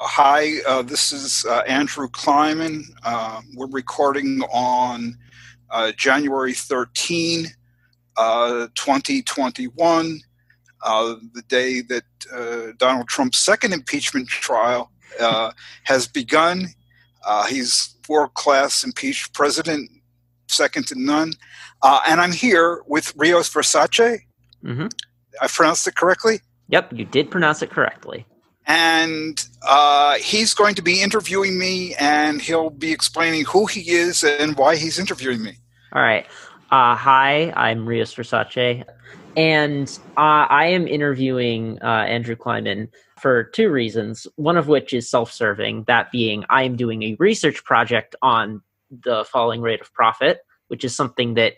Hi, this is Andrew Kliman. We're recording on January 13, 2021, the day that Donald Trump's second impeachment trial has begun. He's world-class impeached president, second to none. And I'm here with Rios Versace. Mm-hmm. I pronounced it correctly? Yep, you did pronounce it correctly. And he's going to be interviewing me, and he'll be explaining who he is and why he's interviewing me. All right. Hi, I'm Rios Versace, and I am interviewing Andrew Kliman for two reasons, one of which is self-serving, that being I am doing a research project on the falling rate of profit, which is something that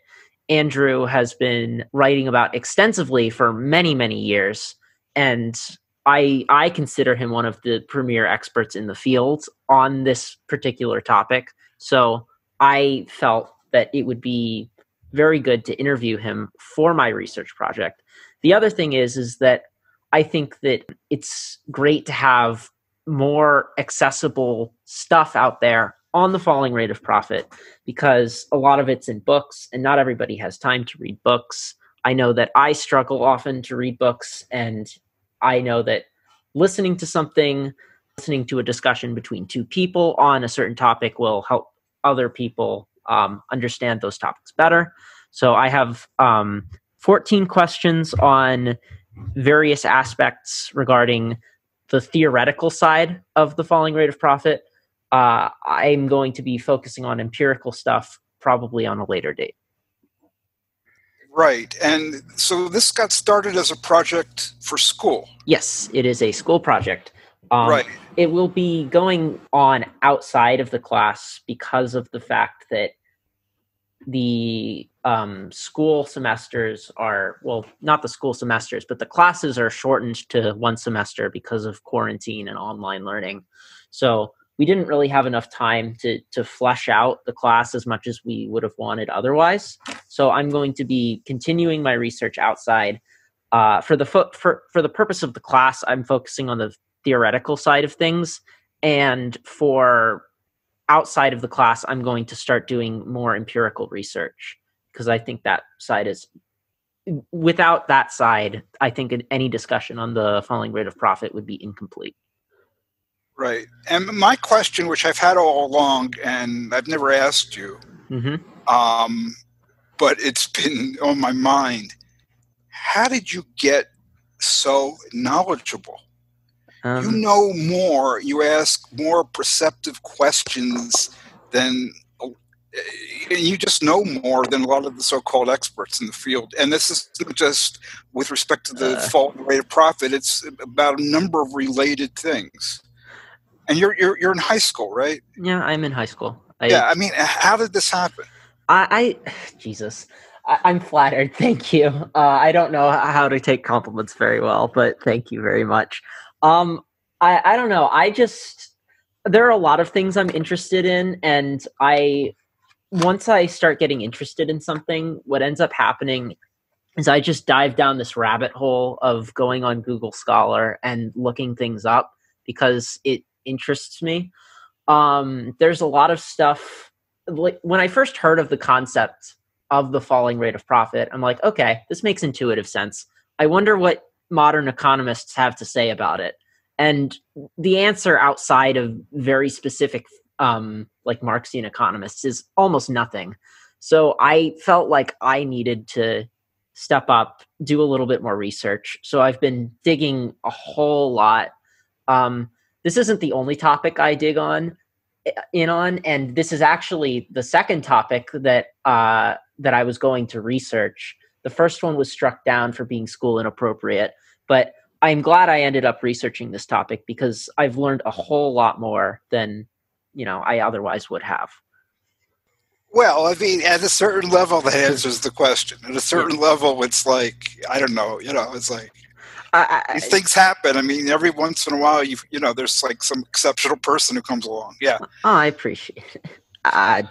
Andrew has been writing about extensively for many, many years, and I consider him one of the premier experts in the field on this particular topic. So I felt that it would be very good to interview him for my research project. The other thing is that I think that it's great to have more accessible stuff out there on the falling rate of profit, because a lot of it's in books and not everybody has time to read books. I know that I struggle often to read books, and I know that listening to a discussion between two people on a certain topic will help other people understand those topics better. So I have 14 questions on various aspects regarding the theoretical side of the falling rate of profit. I'm going to be focusing on empirical stuff probably on a later date. Right. And so this got started as a project for school. Yes, it is a school project. Right. It will be going on outside of the class because of the fact that the school semesters are, well, not the school semesters, but the classes are shortened to one semester because of quarantine and online learning. So we didn't really have enough time to flesh out the class as much as we would have wanted otherwise. So I'm going to be continuing my research outside. For the purpose of the class, I'm focusing on the theoretical side of things. And for outside of the class, I'm going to start doing more empirical research, because I think that side is, without that side, I think any discussion on the falling rate of profit would be incomplete. Right. And my question, which I've had all along, and I've never asked you, but it's been on my mind. How did you get so knowledgeable? You know more, you ask more perceptive questions than, you just know more than a lot of the so-called experts in the field. And this isn't just with respect to the falling rate of profit, it's about a number of related things. And you're in high school, right? Yeah, I'm in high school. I mean, how did this happen? Jesus, I'm flattered. Thank you. I don't know how to take compliments very well, but thank you very much. I don't know. There are a lot of things I'm interested in, and once I start getting interested in something, what ends up happening is I just dive down this rabbit hole of going on Google Scholar and looking things up because it interests me. There's a lot of stuff. Like when I first heard of the concept of the falling rate of profit, I'm like, okay, this makes intuitive sense. I wonder what modern economists have to say about it. And the answer outside of very specific, like Marxian economists, is almost nothing. So I felt like I needed to step up, do a little bit more research. So I've been digging a whole lot. This isn't the only topic I dig in on, and this is actually the second topic that I was going to research. The first one was struck down for being school inappropriate, but I'm glad I ended up researching this topic because I've learned a whole lot more than, I otherwise would have. Well, I mean, at a certain level, that answers the question. At a certain level, it's like, I don't know, it's like, these things happen. I mean, every once in a while, there's like some exceptional person who comes along. Yeah. Oh, I appreciate it.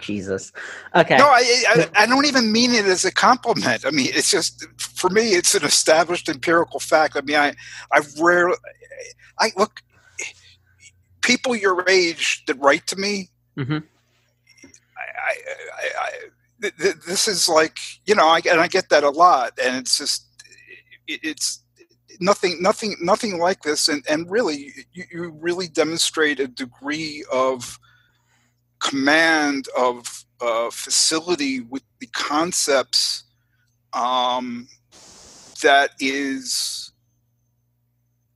Jesus. Okay. No, I don't even mean it as a compliment. I mean, it's just, for me, it's an established empirical fact. I mean, I've rarely, look, people your age that write to me, Mm-hmm. This is like, and I get that a lot, and it's just, it's nothing like this, and really, you really demonstrate a degree of command of facility with the concepts that is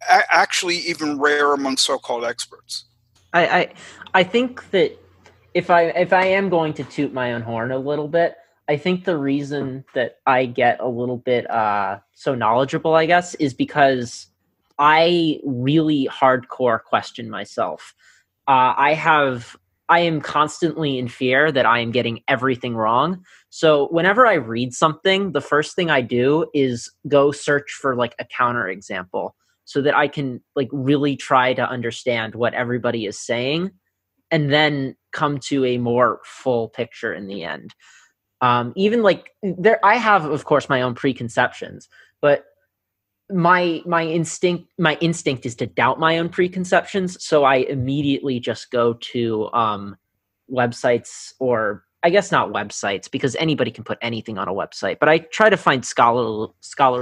actually even rare among so-called experts. I think that if I am going to toot my own horn a little bit, I think the reason that I get a little bit so knowledgeable, I guess, is because I really hardcore question myself. I am constantly in fear that I am getting everything wrong. So whenever I read something, the first thing I do is go search for like a counterexample so that I can like really try to understand what everybody is saying and then come to a more full picture in the end. Even like there, I have, of course, my own preconceptions, but my instinct is to doubt my own preconceptions. So I immediately just go to websites, or I guess not websites, because anybody can put anything on a website, but I try to find scholarly.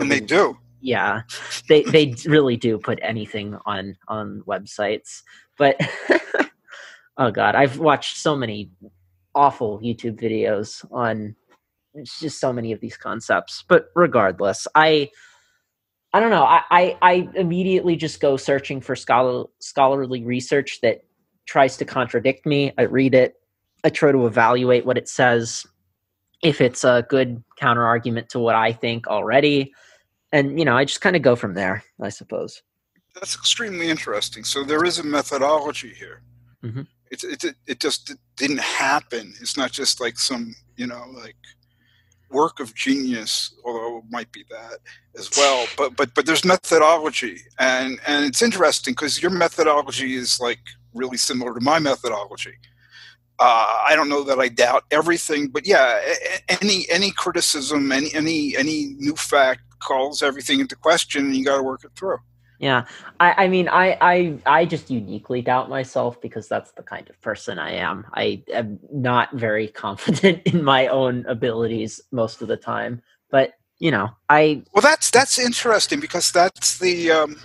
And they do. Yeah, they really do put anything on websites. But oh god, I've watched so many awful YouTube videos on just so many of these concepts. But regardless, I don't know. I immediately just go searching for scholarly research that tries to contradict me. I read it. I try to evaluate what it says, if it's a good counter argument to what I think already. And, I just kind of go from there, I suppose. That's extremely interesting. So there is a methodology here. Mm-hmm. It just didn't happen. It's not just like some, like work of genius, although it might be that as well. But there's methodology, and it's interesting because your methodology is like really similar to my methodology. I don't know that I doubt everything, but yeah, any criticism, any new fact calls everything into question, and you got to work it through. Yeah, I mean, I just uniquely doubt myself because that's the kind of person I am. I am not very confident in my own abilities most of the time. But well, that's interesting because that's the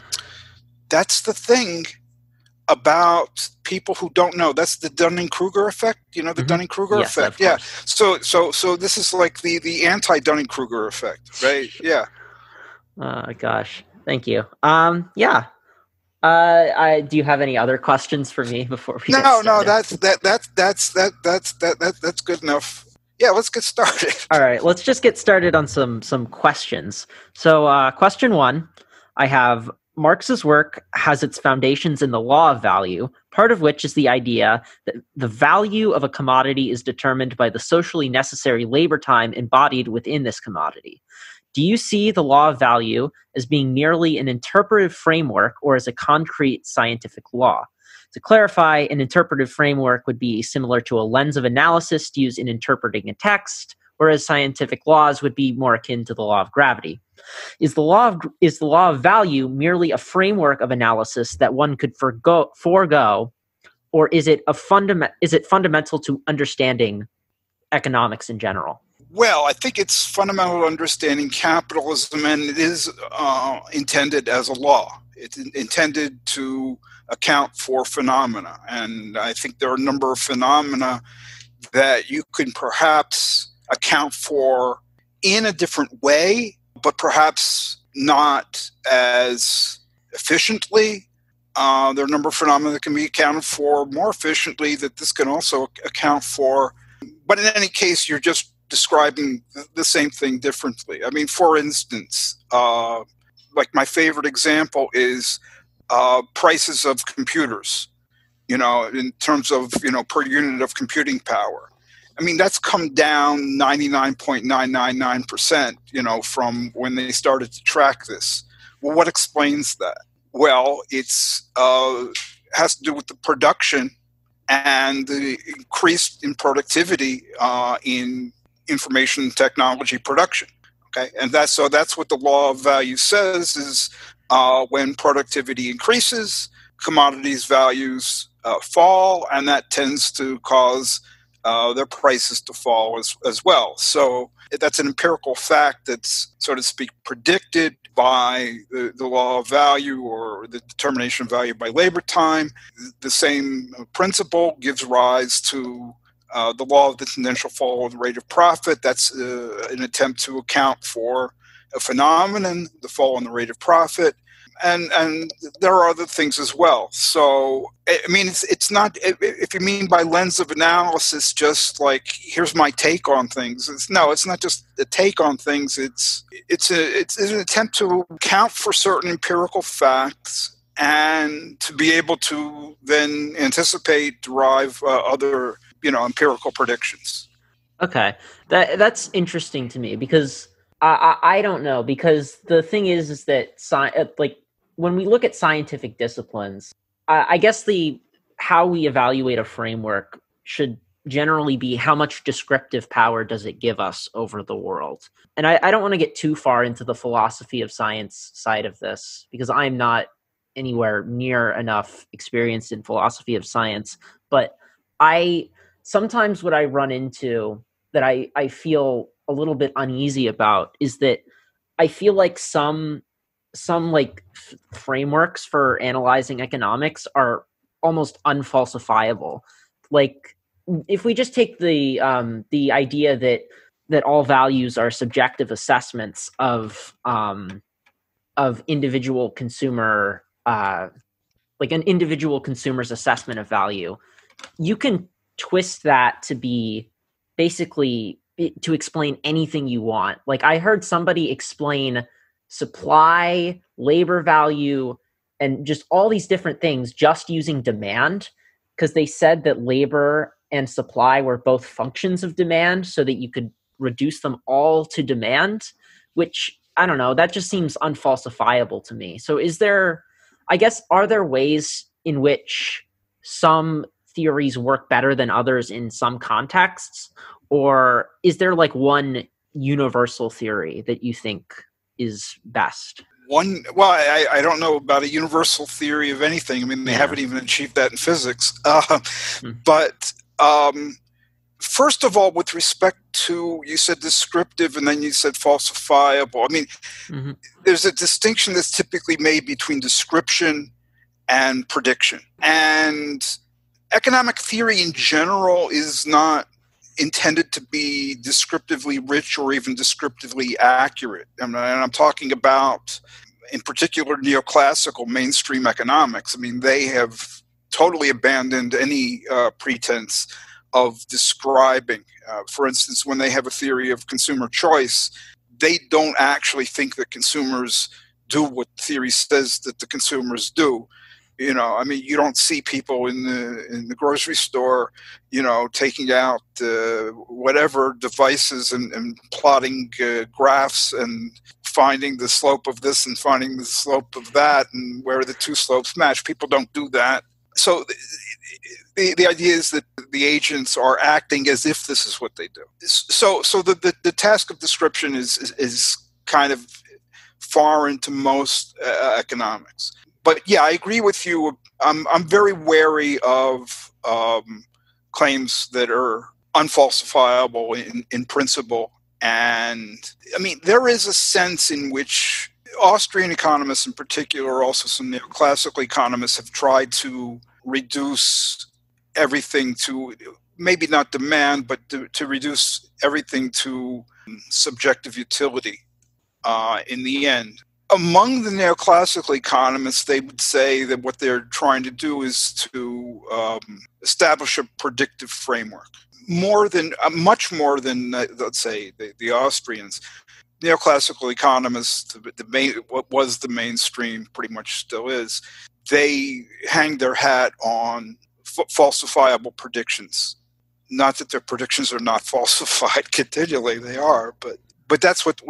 thing about people who don't know. That's the Dunning-Kruger effect. The mm-hmm. Dunning-Kruger yes, effect. Yeah. So this is like the anti-Dunning-Kruger effect, right? Yeah. Gosh. Thank you. Yeah. Do you have any other questions for me before we? No. That's good enough. Yeah, let's get started. All right, let's just get started on some questions. So, question 1, I have: Marx's work has its foundations in the law of value, part of which is the idea that the value of a commodity is determined by the socially necessary labor time embodied within this commodity. Do you see the law of value as being merely an interpretive framework or as a concrete scientific law? To clarify, an interpretive framework would be similar to a lens of analysis used in interpreting a text, whereas scientific laws would be more akin to the law of gravity. Is the law of value merely a framework of analysis that one could forego, or is it fundamental to understanding economics in general? Well, I think it's fundamental to understanding capitalism, and it is intended as a law. It's intended to account for phenomena, and I think there are a number of phenomena that you can perhaps account for in a different way, but perhaps not as efficiently. There are a number of phenomena that can be accounted for more efficiently that this can also account for. But in any case, you're just describing the same thing differently. I mean, for instance, like my favorite example is prices of computers, in terms of, per unit of computing power. I mean, that's come down 99.999%, from when they started to track this. Well, what explains that? Well, it's has to do with the production and the increase in productivity in information technology production. Okay, and that's what the law of value says is when productivity increases, commodities values fall, and that tends to cause their prices to fall as well. So that's an empirical fact that's, so to speak, predicted by the law of value, or the determination of value by labor time. The same principle gives rise to the law of the tendential fall of the rate of profit. That's an attempt to account for a phenomenon, the fall in the rate of profit. And there are other things as well. So, I mean, it's not, if you mean by lens of analysis, just like, here's my take on things. It's not just a take on things. It's an attempt to account for certain empirical facts and to be able to then anticipate, derive other, empirical predictions. Okay. That's interesting to me, because I don't know, because the thing is that when we look at scientific disciplines, I guess how we evaluate a framework should generally be how much descriptive power does it give us over the world. And I don't want to get too far into the philosophy of science side of this, because I'm not anywhere near enough experienced in philosophy of science. But sometimes what I run into that I feel a little bit uneasy about is that I feel like some frameworks for analyzing economics are almost unfalsifiable. Like, if we just take the idea that all values are subjective assessments of individual consumer, like an individual consumer's assessment of value, you can twist that to be basically to explain anything you want. Like, I heard somebody explain supply, labor value, and just all these different things just using demand, because they said that labor and supply were both functions of demand, so that you could reduce them all to demand, which, I don't know, that just seems unfalsifiable to me. So are there ways in which some theories work better than others in some contexts? Or is there like one universal theory that you think is best? I don't know about a universal theory of anything. I mean, they haven't even achieved that in physics. But first of all, with respect to, you said descriptive and then you said falsifiable. I mean, there's a distinction that's typically made between description and prediction. And economic theory in general is not intended to be descriptively rich or even descriptively accurate. And I'm talking about, in particular, neoclassical mainstream economics. I mean, they have totally abandoned any pretense of describing. For instance, when they have a theory of consumer choice, they don't actually think that consumers do what theory says that the consumers do. I mean, you don't see people in the grocery store, taking out whatever devices and plotting graphs and finding the slope of this and finding the slope of that and where the two slopes match. People don't do that. So the idea is that the agents are acting as if this is what they do. So the task of description is kind of foreign to most economics. But yeah, I agree with you. I'm very wary of claims that are unfalsifiable in principle. And I mean, there is a sense in which Austrian economists in particular, also some neoclassical economists, have tried to reduce everything to, maybe not demand, but to reduce everything to subjective utility in the end. Among the neoclassical economists, they would say that what they're trying to do is to establish a predictive framework. Much more than, let's say, the Austrians. Neoclassical economists, what was the mainstream, pretty much still is, they hang their hat on falsifiable predictions. Not that their predictions are not falsified continually, they are, but that's what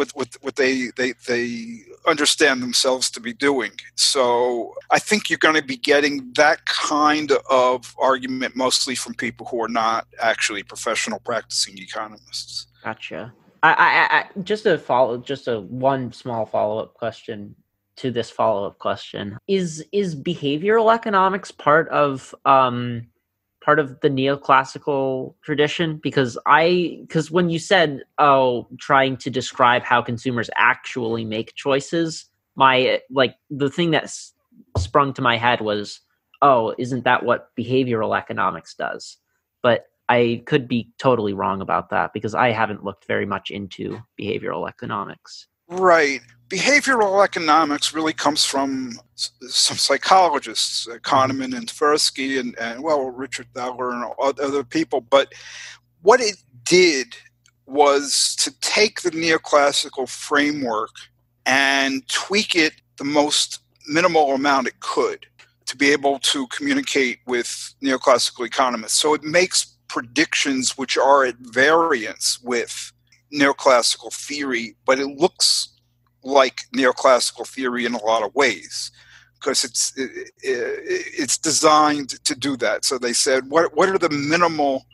they understand themselves to be doing. So I think you're going to be getting that kind of argument mostly from people who are not actually professional practicing economists. Gotcha. I just one small follow-up question to this follow-up question. Is behavioral economics part of the neoclassical tradition? Because when you said, trying to describe how consumers actually make choices, the thing that sprung to my head was, isn't that what behavioral economics does? But I could be totally wrong about that because I haven't looked very much into behavioral economics. Right. Behavioral economics really comes from some psychologists, Kahneman and Tversky and Richard Thaler and other people. But what it did was to take the neoclassical framework and tweak it the most minimal amount it could to be able to communicate with neoclassical economists. So it makes predictions which are at variance with neoclassical theory, but it looks like neoclassical theory in a lot of ways because it's designed to do that. So they said, what are the minimal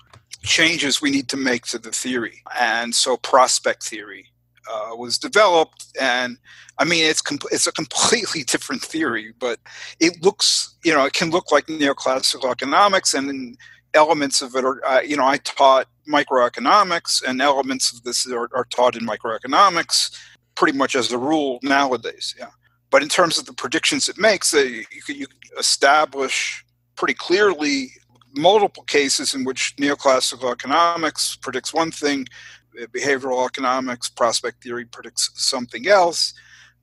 changes we need to make to the theory? And so prospect theory was developed, and I mean it's a completely different theory, but it looks, it can look like neoclassical economics, and elements of it are, I taught microeconomics, and elements of this are taught in microeconomics pretty much as a rule nowadays. Yeah, but in terms of the predictions it makes, you establish pretty clearly multiple cases in which neoclassical economics predicts one thing, behavioral economics, prospect theory predicts something else.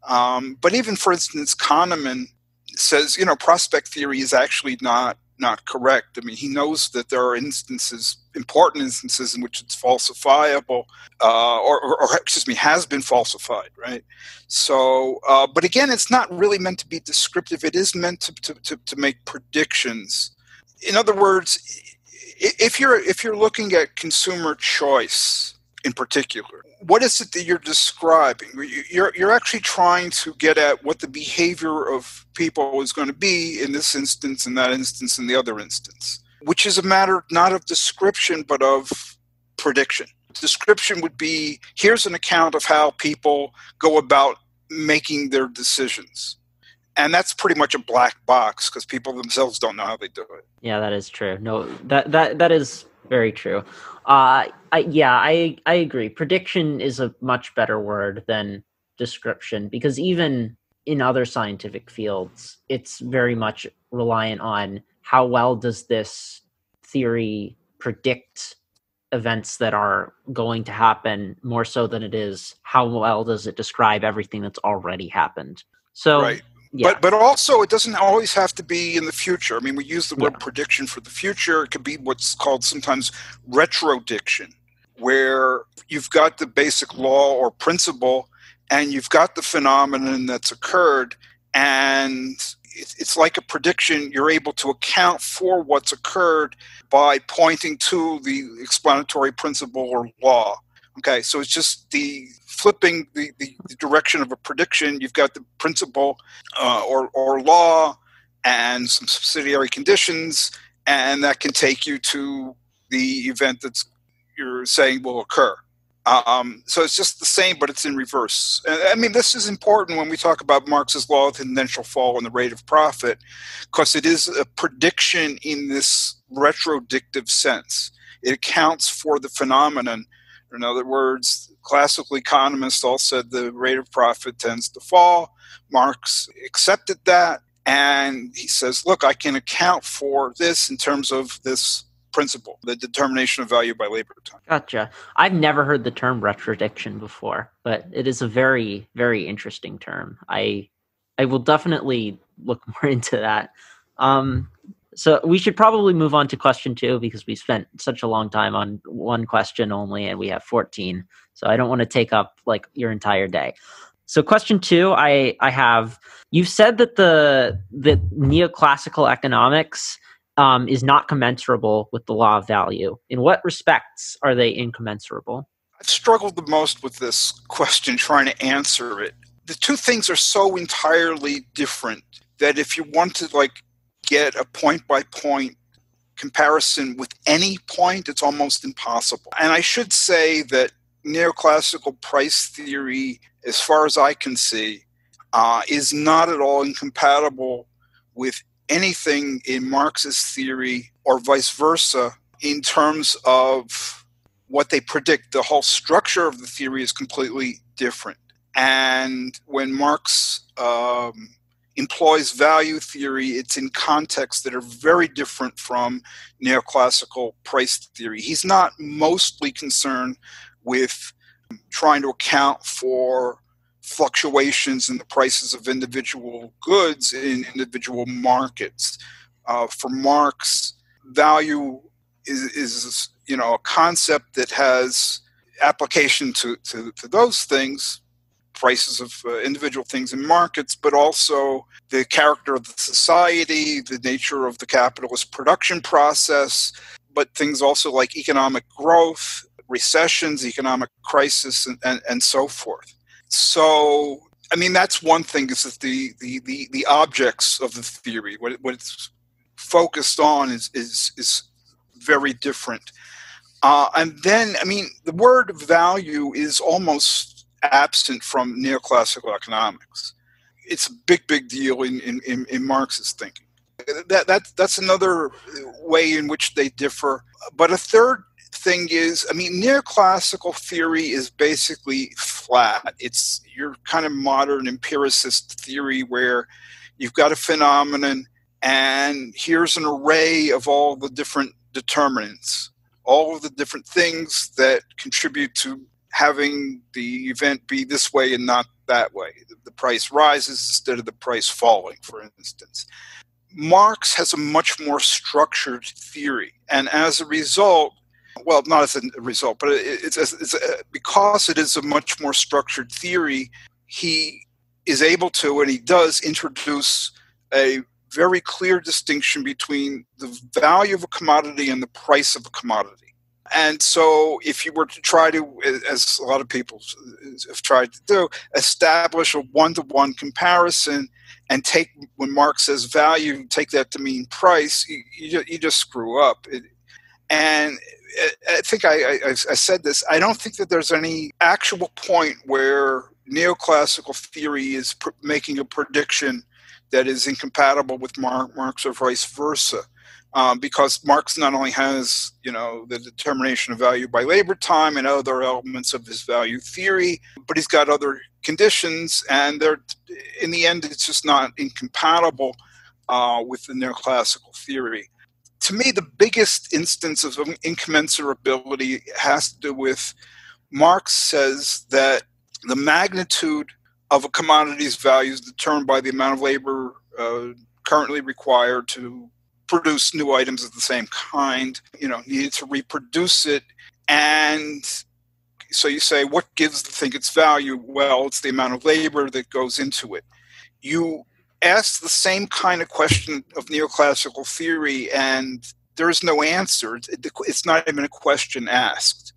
But even, for instance, Kahneman says, prospect theory is actually not correct. I mean, he knows that there are important instances in which it's falsifiable, has been falsified, right? So, but again, it's not really meant to be descriptive. It is meant to make predictions. In other words, if you're looking at consumer choice in particular, what is it that you're describing? You're actually trying to get at what the behavior of people is going to be in this instance, in that instance, in the other instance, which is a matter not of description, but of prediction. Description would be, here's an account of how people go about making their decisions. And that's pretty much a black box because people themselves don't know how they do it. Yeah, that is true. No, that is very true. I agree. Prediction is a much better word than description, because even in other scientific fields, it's very much reliant on how well does this theory predict events that are going to happen, more so than it is how well does it describe everything that's already happened. So, right. Yeah. But also, it doesn't always have to be in the future. I mean, we use the word prediction for the future. It could be what's called sometimes retrodiction, where you've got the basic law or principle, and you've got the phenomenon that's occurred, and it's like a prediction. You're able to account for what's occurred by pointing to the explanatory principle or law. Okay, so it's just the flipping the direction of a prediction. You've got the principle or law and some subsidiary conditions, and that can take you to the event that's you're saying will occur. So it's just the same, but it's in reverse. And, I mean, this is important when we talk about Marx's law of tendential fall and the rate of profit, because it is a prediction in this retrodictive sense. It accounts for the phenomenon. In other words, classical economists all said the rate of profit tends to fall. Marx accepted that, and he says, look, I can account for this in terms of this principle, the determination of value by labor time. Gotcha. I've never heard the term retrodiction before, but it is a very, very interesting term. I will definitely look more into that. So we should probably move on to question 2, because we spent such a long time on one question only, and we have 14. So I don't want to take up like your entire day. So question 2, I have, you've said that the neoclassical economics is not commensurable with the law of value. In what respects are they incommensurable? I've struggled the most with this question, trying to answer it. The two things are so entirely different that if you want to get a point-by-point comparison with any point, it's almost impossible. And I should say that neoclassical price theory, as far as I can see, is not at all incompatible with anything in Marxist theory or vice versa in terms of what they predict. The whole structure of the theory is completely different. And when Marx employs value theory, it's in contexts that are very different from neoclassical price theory. He's not mostly concerned with trying to account for fluctuations in the prices of individual goods in individual markets. For Marx, value is a concept that has application to those things, prices of individual things in markets, but also the character of the society, the nature of the capitalist production process, but things also like economic growth, recessions, economic crisis, and so forth. So, I mean, that's one thing, is that the objects of the theory, what it's focused on is very different. And then, I mean, the word value is almost absent from neoclassical economics. It's a big deal in Marxist thinking. That's another way in which they differ. But a third thing is, I mean, neoclassical theory is basically flat. It's your kind of modern empiricist theory where you've got a phenomenon and here's an array of all the different determinants, all of the different things that contribute to having the event be this way and not that way. The price rises instead of the price falling, for instance. Marx has a much more structured theory, and as a result, well, not as a result, but because it is a much more structured theory, he is able to, and he does, introduce a very clear distinction between the value of a commodity and the price of a commodity. And so if you were to try to, as a lot of people have tried to do, establish a one-to-one comparison and take, when Marx says value, take that to mean price, you just screw up. And I think I said this, I don't think that there's any actual point where neoclassical theory is making a prediction that is incompatible with Marx or vice versa. Because Marx not only has, the determination of value by labor time and other elements of his value theory, but he's got other conditions, and in the end, it's just not incompatible with the neoclassical theory. To me, the biggest instance of incommensurability has to do with Marx says that the magnitude of a commodity's value is determined by the amount of labor currently required to produce new items of the same kind, needed to reproduce it. And so you say, what gives the thing its value? Well, it's the amount of labor that goes into it. You ask the same kind of question of neoclassical theory, and there is no answer. It's not even a question asked.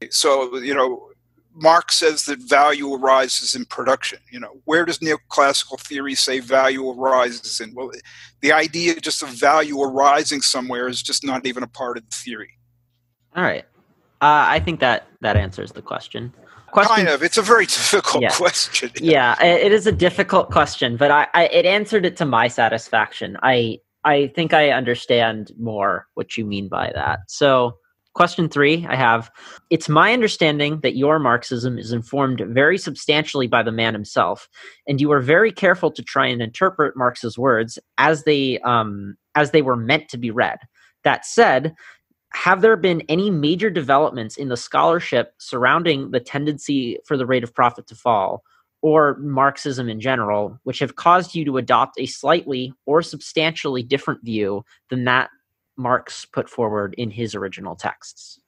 So, Marx says that value arises in production. Where does neoclassical theory say value arises in? Well, the idea just of value arising somewhere is just not even a part of the theory. All right. I think that answers the question. Kind of. It's a very difficult question. Yeah, it is a difficult question, but it answered it to my satisfaction. I think I understand more what you mean by that. So, question 3, I have, it's my understanding that your Marxism is informed very substantially by the man himself, and you are very careful to try and interpret Marx's words as they were meant to be read. That said, have there been any major developments in the scholarship surrounding the tendency for the rate of profit to fall, or Marxism in general, which have caused you to adopt a slightly or substantially different view than that Marx put forward in his original texts?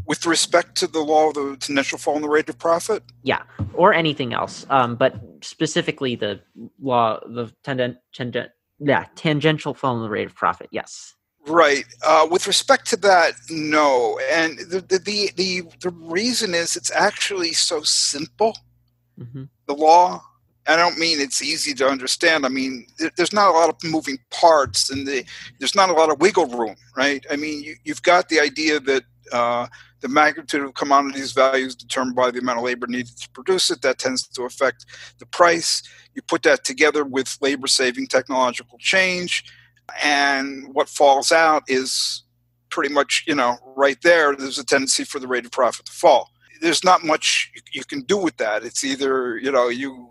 With respect to the law of the tendential fall in the rate of profit? Yeah, or anything else, but specifically the law, the tangential fall in the rate of profit, yes. Right. With respect to that, no. And the reason is it's actually so simple. Mm-hmm. The law, I don't mean it's easy to understand. I mean, there's not a lot of moving parts, and there's not a lot of wiggle room, right? I mean, you've got the idea that the magnitude of commodities value is determined by the amount of labor needed to produce it. That tends to affect the price. You put that together with labor-saving technological change, and what falls out is pretty much, right there, there's a tendency for the rate of profit to fall. There's not much you can do with that. It's either, you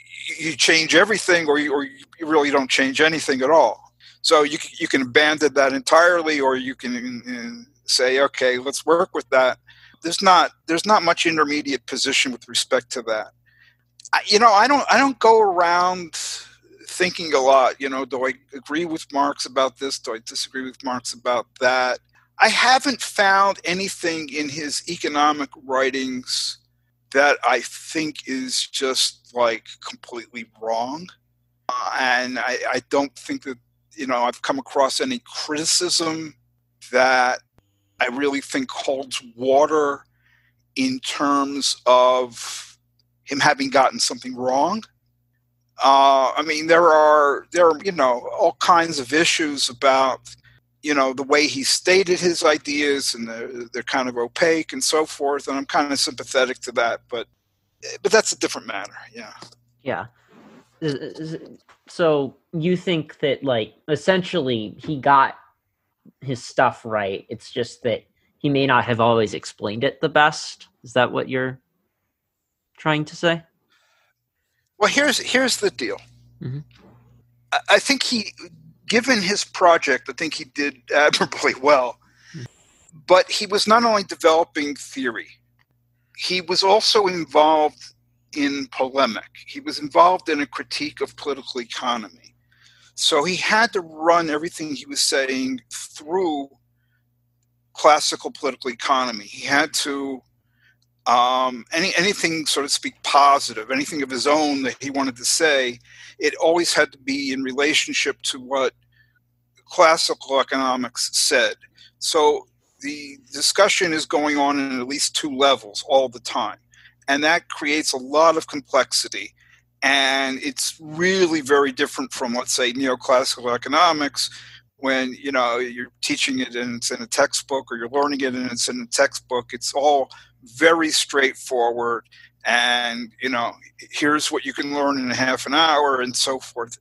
change everything, or you really don't change anything at all. So you can abandon that entirely, or you can say, okay, let's work with that. There's not much intermediate position with respect to that. I don't go around thinking a lot. Do I agree with Marx about this? Do I disagree with Marx about that? I haven't found anything in his economic writings that I think is just like completely wrong. And I don't think that, I've come across any criticism that I really think holds water in terms of him having gotten something wrong. There are all kinds of issues about, the way he stated his ideas, and they're kind of opaque and so forth. And I'm kind of sympathetic to that, but that's a different matter. Yeah. Yeah. So you think that, like, essentially he got his stuff right. It's just that he may not have always explained it the best. Is that what you're trying to say? Well, here's the deal. Mm-hmm. I think given his project, I think he did admirably well. But he was not only developing theory, he was also involved in polemic. He was involved in a critique of political economy. So he had to run everything he was saying through classical political economy. He had to anything, so to speak, positive, anything of his own that he wanted to say, it always had to be in relationship to what classical economics said. So the discussion is going on at least two levels all the time. And that creates a lot of complexity. And it's really very different from, let's say, neoclassical economics, when you're teaching it and it's in a textbook, or you're learning it and it's in a textbook. It's all very straightforward, and here's what you can learn in a half an hour and so forth.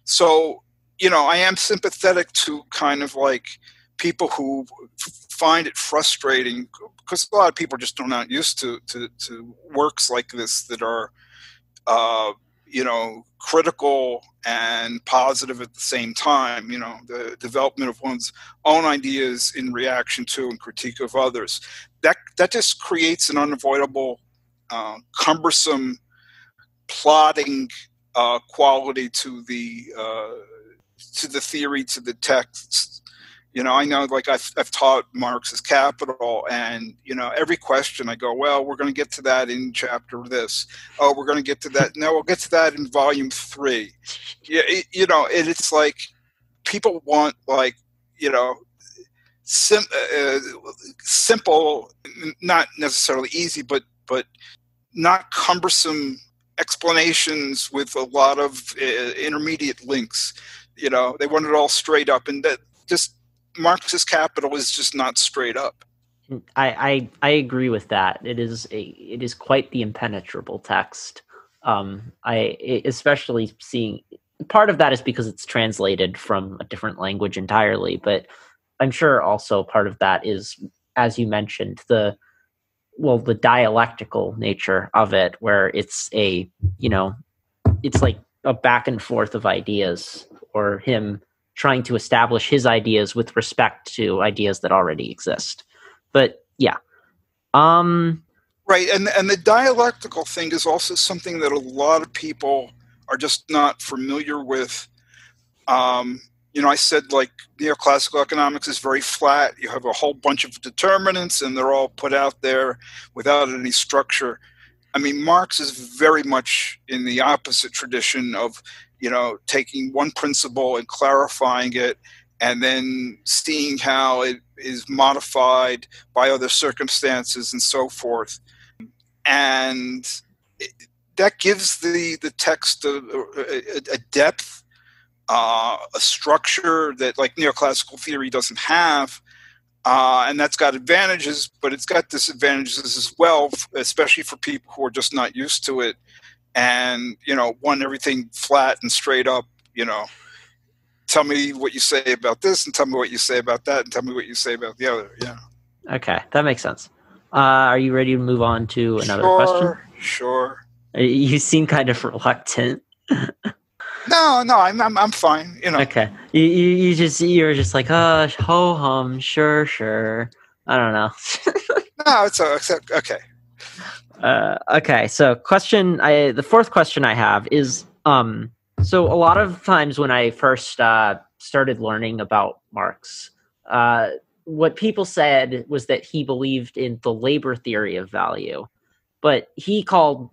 So I am sympathetic to kind of like people who find it frustrating, because a lot of people just are not used to works like this that are critical and positive at the same time. The development of one's own ideas in reaction to and critique of others. That just creates an unavoidable, cumbersome, plodding quality to the theory, to the texts. I know, like, I've taught Marx's Capital, and every question I go, well, we're going to get to that in chapter this. Oh, we're going to get to that. No, we'll get to that in volume 3. Yeah, it's like people want, like, simple, not necessarily easy, but not cumbersome explanations with a lot of intermediate links. They want it all straight up, and that just Marxist Capital is just not straight up. I agree with that. It is quite the impenetrable text. Especially seeing part of that is because it's translated from a different language entirely, but I'm sure also part of that is, as you mentioned, the dialectical nature of it, where it's it's like a back and forth of ideas, or him trying to establish his ideas with respect to ideas that already exist. But yeah. Right, and the dialectical thing is also something that a lot of people are just not familiar with. I said, like, neoclassical economics is very flat. You have a whole bunch of determinants, and they're all put out there without any structure. Marx is very much in the opposite tradition of, taking one principle and clarifying it, and then seeing how it is modified by other circumstances and so forth. And that gives the text a depth, a structure that, like, neoclassical theory doesn't have. And that's got advantages, but it's got disadvantages as well, especially for people who are just not used to it and, want everything flat and straight up, tell me what you say about this and tell me what you say about that and tell me what you say about the other. Yeah. Okay, that makes sense. Are you ready to move on to another question? Sure. You seem kind of reluctant. No, I'm fine. Okay, you're just like, ho hum, sure. I don't know. No, it's okay. Okay, so the fourth question I have is, so a lot of times when I first started learning about Marx, what people said was that he believed in the labor theory of value, but he called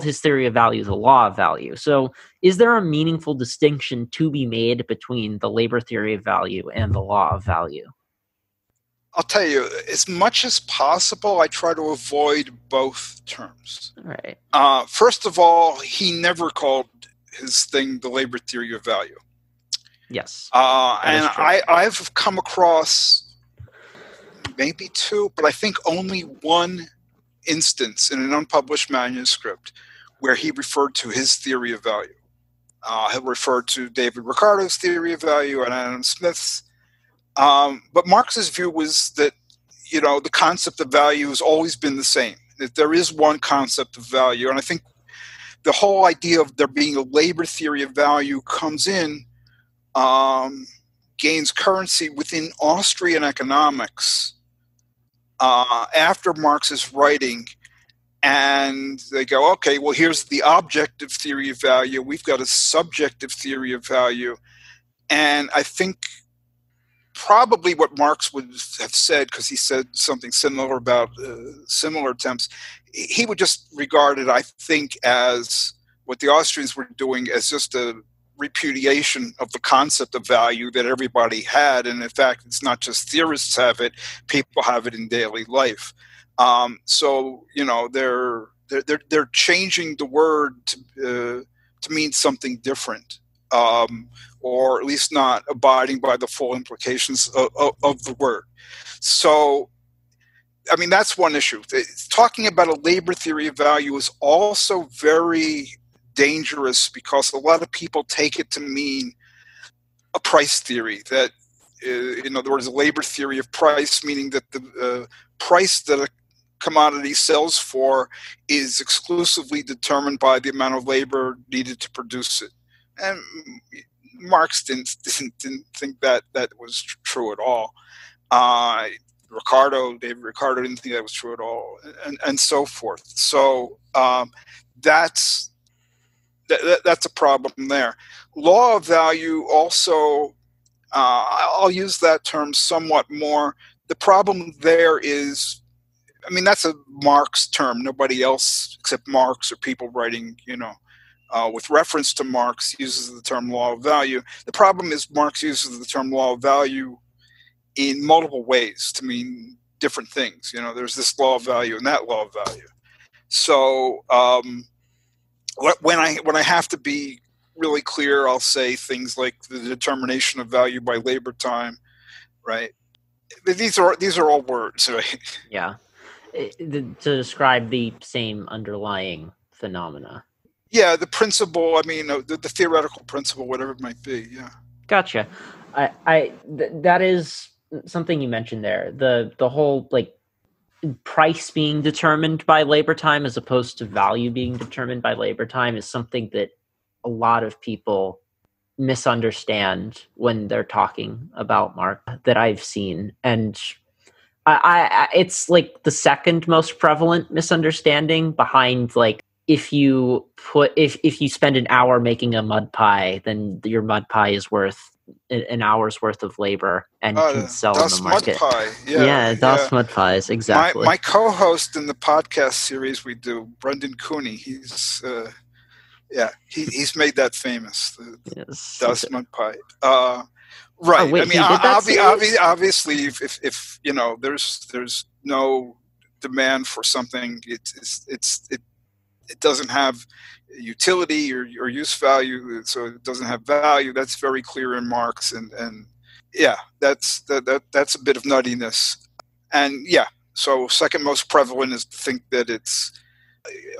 his theory of value the law of value. So is there a meaningful distinction to be made between the labor theory of value and the law of value? I'll tell you, as much as possible, I try to avoid both terms. All right. First of all, he never called his thing the labor theory of value. Yes. And I've come across maybe two, but I think only one instance in an unpublished manuscript where he referred to his theory of value. He'll refer to David Ricardo's theory of value and Adam Smith's. But Marx's view was that, the concept of value has always been the same, that there is one concept of value. And I think the whole idea of there being a labor theory of value comes in, gains currency within Austrian economics after Marx's writing. And they go, okay, well, here's the objective theory of value. We've got a subjective theory of value. And I think probably what Marx would have said, because he said something similar about similar attempts, he would just regard it, I think, as what the Austrians were doing as just a repudiation of the concept of value that everybody had. And in fact, it's not just theorists have it, people have it in daily life. So, they're changing the word to mean something different. Or at least not abiding by the full implications of the word. So, I mean, that's one issue. Talking about a labor theory of value is also very dangerous because a lot of people take it to mean a price theory, that, in other words, a labor theory of price, meaning that the price that a commodity sells for is exclusively determined by the amount of labor needed to produce it. And Marx didn't think that was true at all. David Ricardo didn't think that was true at all, and so forth. So that's a problem there. Law of value also, I'll use that term somewhat more. The problem there is, I mean, that's a Marx term. Nobody else except Marx or people writing, with reference to Marx uses the term law of value. The problem is Marx uses the term law of value in multiple ways to mean different things. There's this law of value and that law of value. So when I have to be really clear, I'll say things like the determination of value by labor time, right? These are all words, right? Yeah, to describe the same underlying phenomena. Yeah, the principle. I mean, the theoretical principle, whatever it might be. Yeah. Gotcha. That is something you mentioned there. The whole price being determined by labor time as opposed to value being determined by labor time is something that a lot of people misunderstand when they're talking about Marx that I've seen, and it's like the second most prevalent misunderstanding behind if you spend an hour making a mud pie, then your mud pie is worth an hour's worth of labor and can sell in the market. Mud pie. Das mud pies, exactly. My co-host in the podcast series we do, Brendan Cooney, he's made that famous. Das mud pie. Right. Oh, wait, I mean, obviously, if there's no demand for something, it doesn't have utility or use value, so it doesn't have value. That's very clear in Marx, and yeah, that's a bit of nuttiness. And yeah, so second most prevalent is to think that it's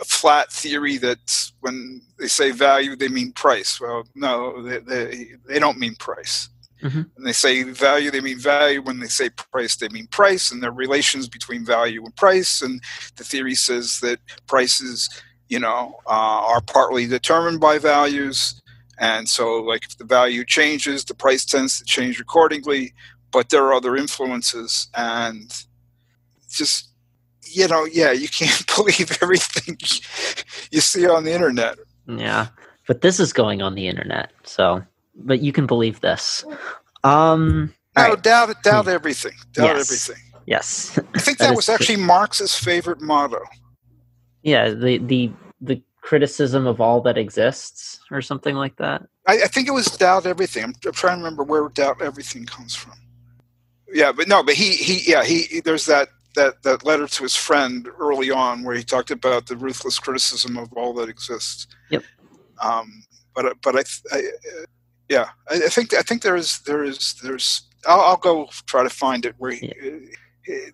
a flat theory that when they say value, they mean price. Well, no, they don't mean price. Mm-hmm. When they say value, they mean value. When they say price, they mean price, and there are relations between value and price. And the theory says that prices, are partly determined by values. And so, like, if the value changes, the price tends to change accordingly. But there are other influences, and just, you can't believe everything you see on the internet. Yeah, but this is going on the internet, but you can believe this. No, right. doubt everything. Doubt everything. Yes. I think that was actually Marx's favorite motto. Yeah, the criticism of all that exists, or something like that. I think it was doubt everything. I'm trying to remember where doubt everything comes from. Yeah, but he there's that letter to his friend early on where he talked about the ruthless criticism of all that exists. Yep. But I think there's I'll go try to find it where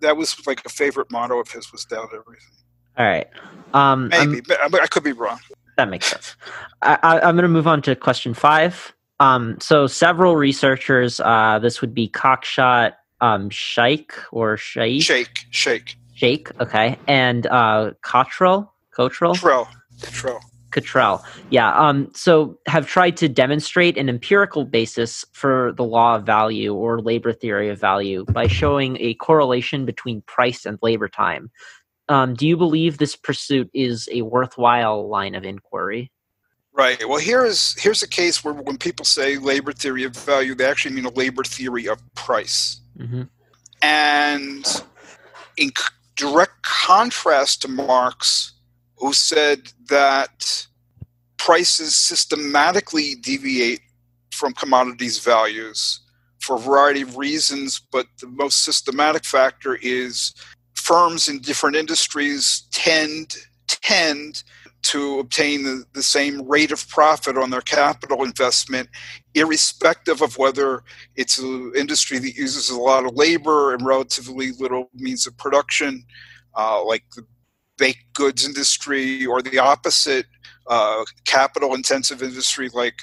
that was like a favorite motto of his, was doubt everything. All right. Maybe, but I could be wrong. That makes sense. I'm going to move on to question 5. So several researchers, this would be Cockshot, Shaikh or Shaikh? Shaikh, okay. And Cottrell? Yeah. So have tried to demonstrate an empirical basis for the law of value or labor theory of value by showing a correlation between price and labor time. Do you believe this pursuit is a worthwhile line of inquiry? Right. Well, here's a case where when people say labor theory of value, they actually mean a labor theory of price. Mm-hmm. And in direct contrast to Marx, who said that prices systematically deviate from commodities' values for a variety of reasons, but the most systematic factor is firms in different industries tend to obtain the same rate of profit on their capital investment, irrespective of whether it's an industry that uses a lot of labor and relatively little means of production, like the baked goods industry, or the opposite, capital-intensive industry like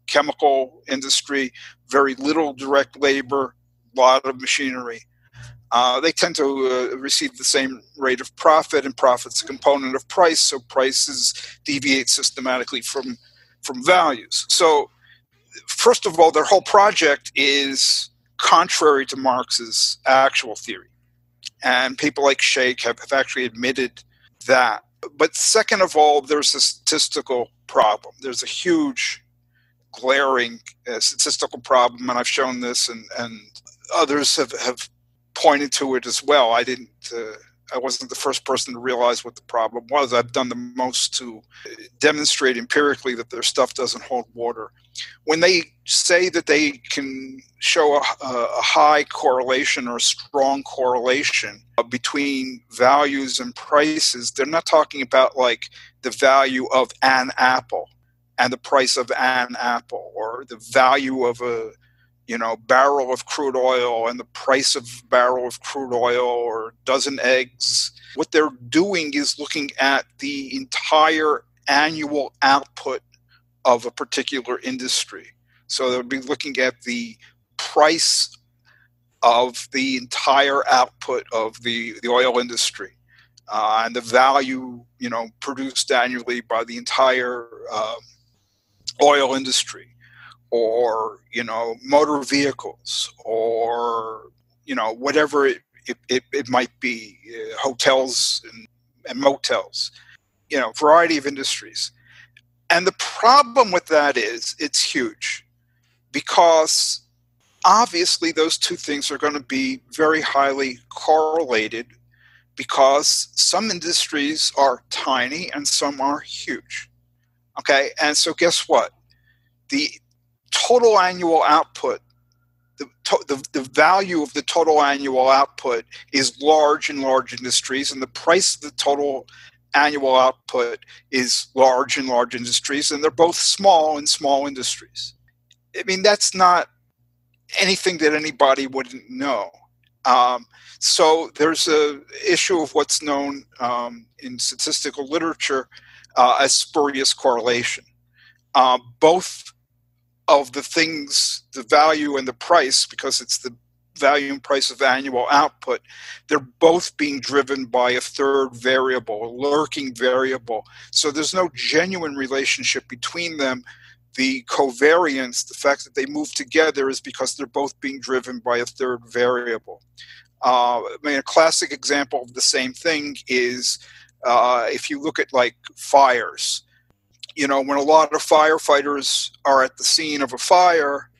chemical industry, very little direct labor, a lot of machinery. They tend to receive the same rate of profit, and profit's a component of price, so prices deviate systematically from values. So, first of all, their whole project is contrary to Marx's actual theory. And people like Shaikh have actually admitted that. But second of all, there's a statistical problem. There's a huge, glaring statistical problem, and I've shown this, and others have pointed to it as well. I wasn't the first person to realize what the problem was. I've done the most to demonstrate empirically that their stuff doesn't hold water. When they say that they can show a high correlation or a strong correlation between values and prices, they're not talking about like the value of an apple and the price of an apple, or the value of a barrel of crude oil and the price of a barrel of crude oil, or a dozen eggs. What they're doing is looking at the entire annual output of a particular industry. So they'll be looking at the price of the entire output of the oil industry, and the value, produced annually by the entire oil industry, or motor vehicles, or whatever it might be, hotels and motels, variety of industries. And the problem with that is it's huge, because obviously those two things are going to be very highly correlated, because some industries are tiny and some are huge. Okay, and so guess what? The total annual output, the value of the total annual output is large in large industries, and the price of the total annual output is large in large industries, and they're both small in small industries. I mean, that's not anything that anybody wouldn't know. So there's a issue of what's known in statistical literature as spurious correlation. Both of the things, the value and the price, because it's the value and price of annual output, they're both being driven by a third variable, a lurking variable. So there's no genuine relationship between them. The covariance, the fact that they move together, is because they're both being driven by a third variable. A classic example of the same thing is if you look at like fires. When a lot of firefighters are at the scene of a fire,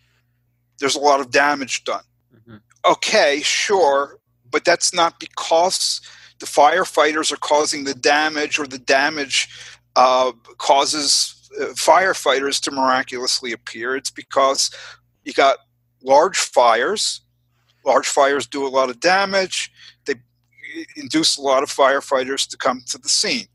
there's a lot of damage done. Mm-hmm. Okay, sure, but that's not because the firefighters are causing the damage, or the damage causes firefighters to miraculously appear. It's because you got large fires. Large fires do a lot of damage. They induce a lot of firefighters to come to the scene.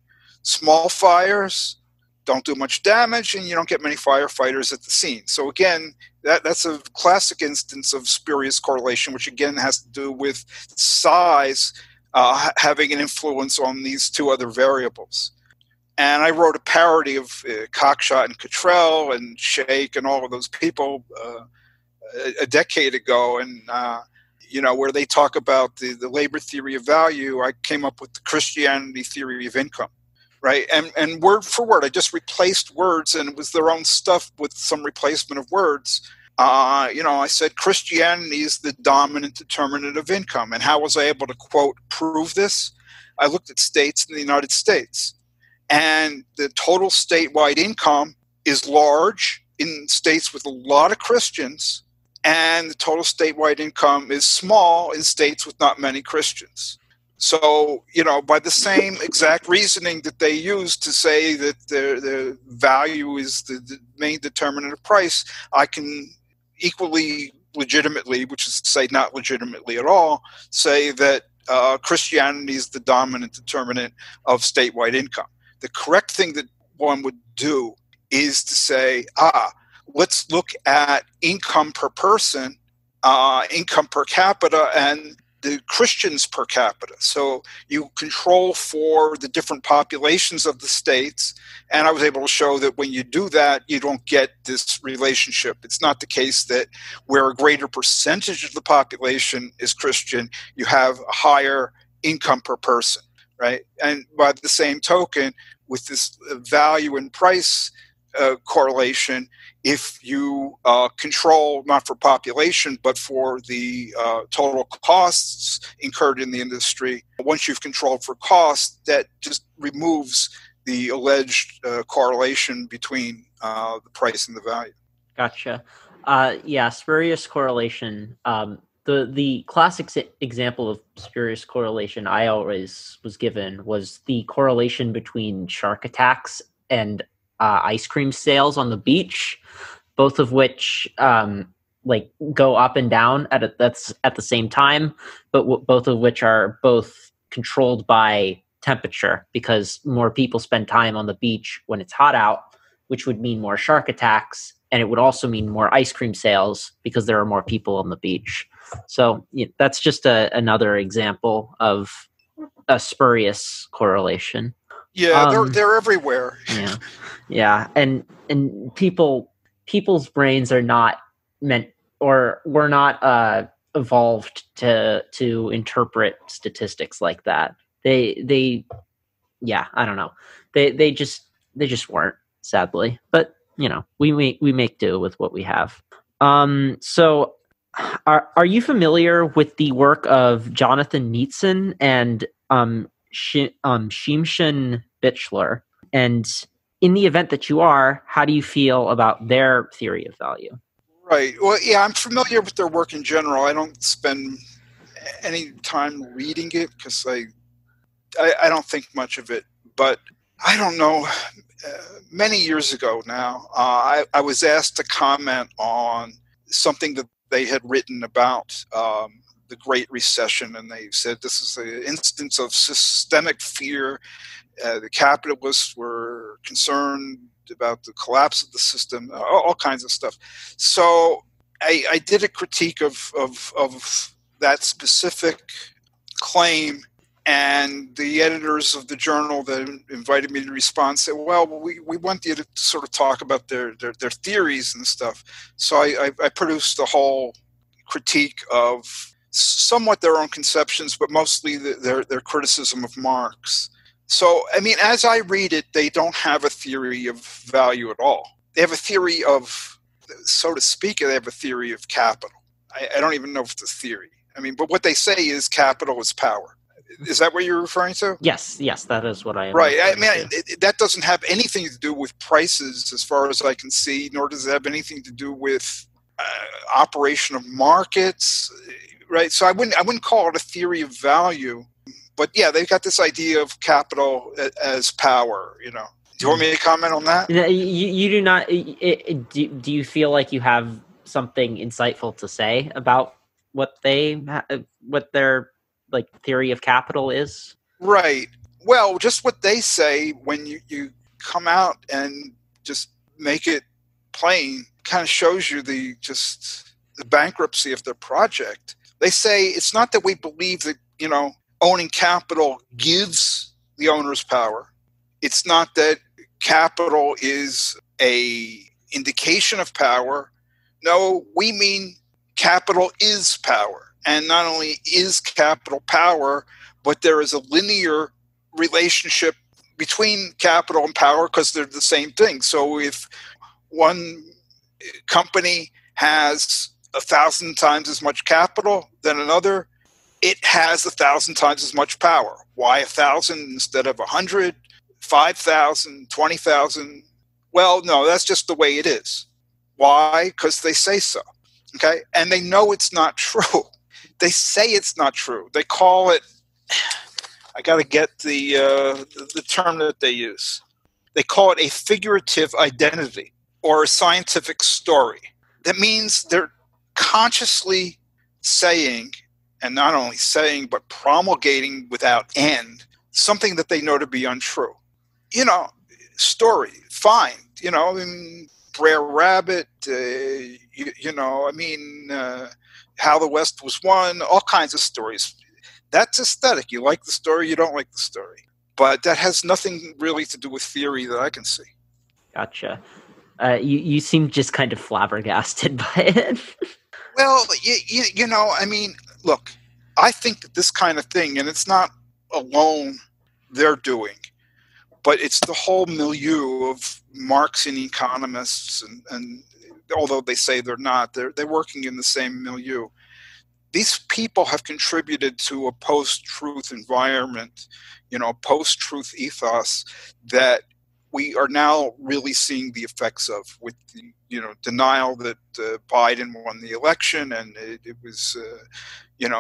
Small fires don't do much damage, and you don't get many firefighters at the scene. So again, that's a classic instance of spurious correlation, which again has to do with size having an influence on these two other variables. And I wrote a parody of Cockshot and Cottrell and Shake and all of those people a decade ago, and where they talk about the labor theory of value. I came up with the Christianity theory of income. Right, and word for word, I just replaced words, and it was their own stuff with some replacement of words. I said Christianity is the dominant determinant of income. And how was I able to, quote, prove this? I looked at states in the United States, and the total statewide income is large in states with a lot of Christians, and the total statewide income is small in states with not many Christians. So, by the same exact reasoning that they use to say that the value is the main determinant of price, I can equally legitimately, which is to say not legitimately at all, say that Christianity is the dominant determinant of statewide income. The correct thing that one would do is to say, let's look at income per person, income per capita, and the Christians per capita. So you control for the different populations of the states. And I was able to show that when you do that, you don't get this relationship. It's not the case that where a greater percentage of the population is Christian, you have a higher income per person, right? And by the same token, with this value and price correlation, if you control not for population but for the total costs incurred in the industry, once you've controlled for cost, that just removes the alleged correlation between the price and the value. Gotcha. Spurious correlation. The classic example of spurious correlation I always was given was the correlation between shark attacks and ice cream sales on the beach, both of which go up and down at the same time, but both of which are both controlled by temperature, because more people spend time on the beach when it's hot out, which would mean more shark attacks, and it would also mean more ice cream sales because there are more people on the beach. So that's just another example of a spurious correlation. Yeah, they're everywhere. Yeah, and people's brains are not meant, or were not evolved to interpret statistics like that. I don't know. They just weren't, sadly. But we make do with what we have. So are you familiar with the work of Jonathan Nietzsche and Shimshon Bichler? And in the event that you are, how do you feel about their theory of value? Right. Well, yeah, I'm familiar with their work in general. I don't spend any time reading it because I don't think much of it. But I don't know. Many years ago now, I was asked to comment on something that they had written about the Great Recession, and they said this is an instance of systemic fear. The capitalists were concerned about the collapse of the system, all kinds of stuff. So I did a critique of that specific claim, and the editors of the journal that invited me to respond said, well, we want you to sort of talk about their theories and stuff. So I produced a whole critique of somewhat their own conceptions, but mostly their criticism of Marx. So, I mean, as I read it, they don't have a theory of value at all. They have a theory of, so to speak, they have a theory of capital. I don't even know if it's a theory. I mean, but what they say is capital is power. Is that what you're referring to? Yes, that is what I am. Right. I mean, that doesn't have anything to do with prices, as far as I can see, nor does it have anything to do with operation of markets, right? So I wouldn't call it a theory of value. But yeah, they've got this idea of capital as power, you know. Do you want me to comment on that? You do not. Do you feel like you have something insightful to say about what their like theory of capital is? Right. Well, just what they say when you come out and just make it plain kind of shows you the bankruptcy of their project. They say it's not that we believe that, you know, owning capital gives the owners power. It's not that capital is a indication of power. No, we mean capital is power. And not only is capital power, but there is a linear relationship between capital and power because they're the same thing. So if one company has 1,000 times as much capital than another, it has 1,000 times as much power. Why 1,000 instead of 100, 5,000, 20,000? Well, no, that's just the way it is. Why? Because they say so. Okay, and they know it's not true. They say it's not true. They call it. I got to get the term that they use. They call it a figurative identity or a scientific story. That means they're consciously saying, and not only saying, but promulgating without end, something that they know to be untrue. You know, story, fine. You know, I mean, Brer Rabbit, How the West Was Won, all kinds of stories. That's aesthetic. You like the story, you don't like the story. But that has nothing really to do with theory that I can see. Gotcha. You seem just kind of flabbergasted by it. Well, you know, I mean, look, I think that this kind of thing, and it's not alone they're doing, but it's the whole milieu of Marxian economists, and although they say they're not, they're working in the same milieu. These people have contributed to a post-truth environment, you know, a post-truth ethos that we are now really seeing the effects of, with the, you know, denial that Biden won the election and it was,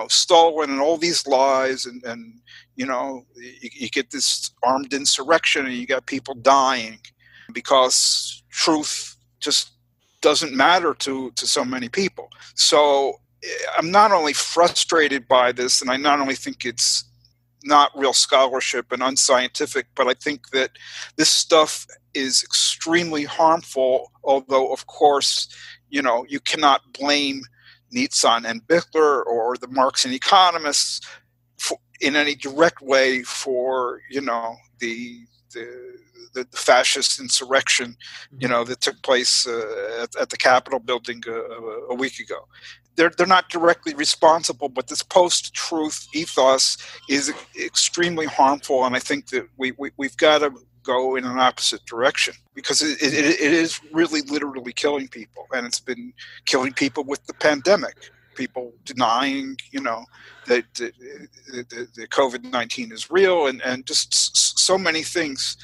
stolen, and all these lies, and you know, you get this armed insurrection and you got people dying because truth just doesn't matter to so many people. So I'm not only frustrated by this, and I not only think it's not real scholarship and unscientific, but I think that this stuff is extremely harmful, although, of course, you know, you cannot blame Nietzsche and Bichler or the Marxian economists in any direct way for, you know, the fascist insurrection, you know, that took place at the Capitol building a week ago. They're not directly responsible, but this post-truth ethos is extremely harmful, and I think that we've got to go in an opposite direction, because it is really literally killing people, and it's been killing people with the pandemic. People denying, you know, that the COVID-19 is real, and just so many things.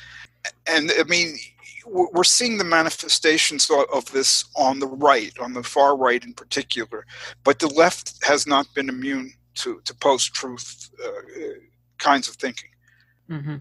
And I mean, we're seeing the manifestations of this on the right, on the far right in particular, but the left has not been immune to post-truth kinds of thinking. Mm-hmm.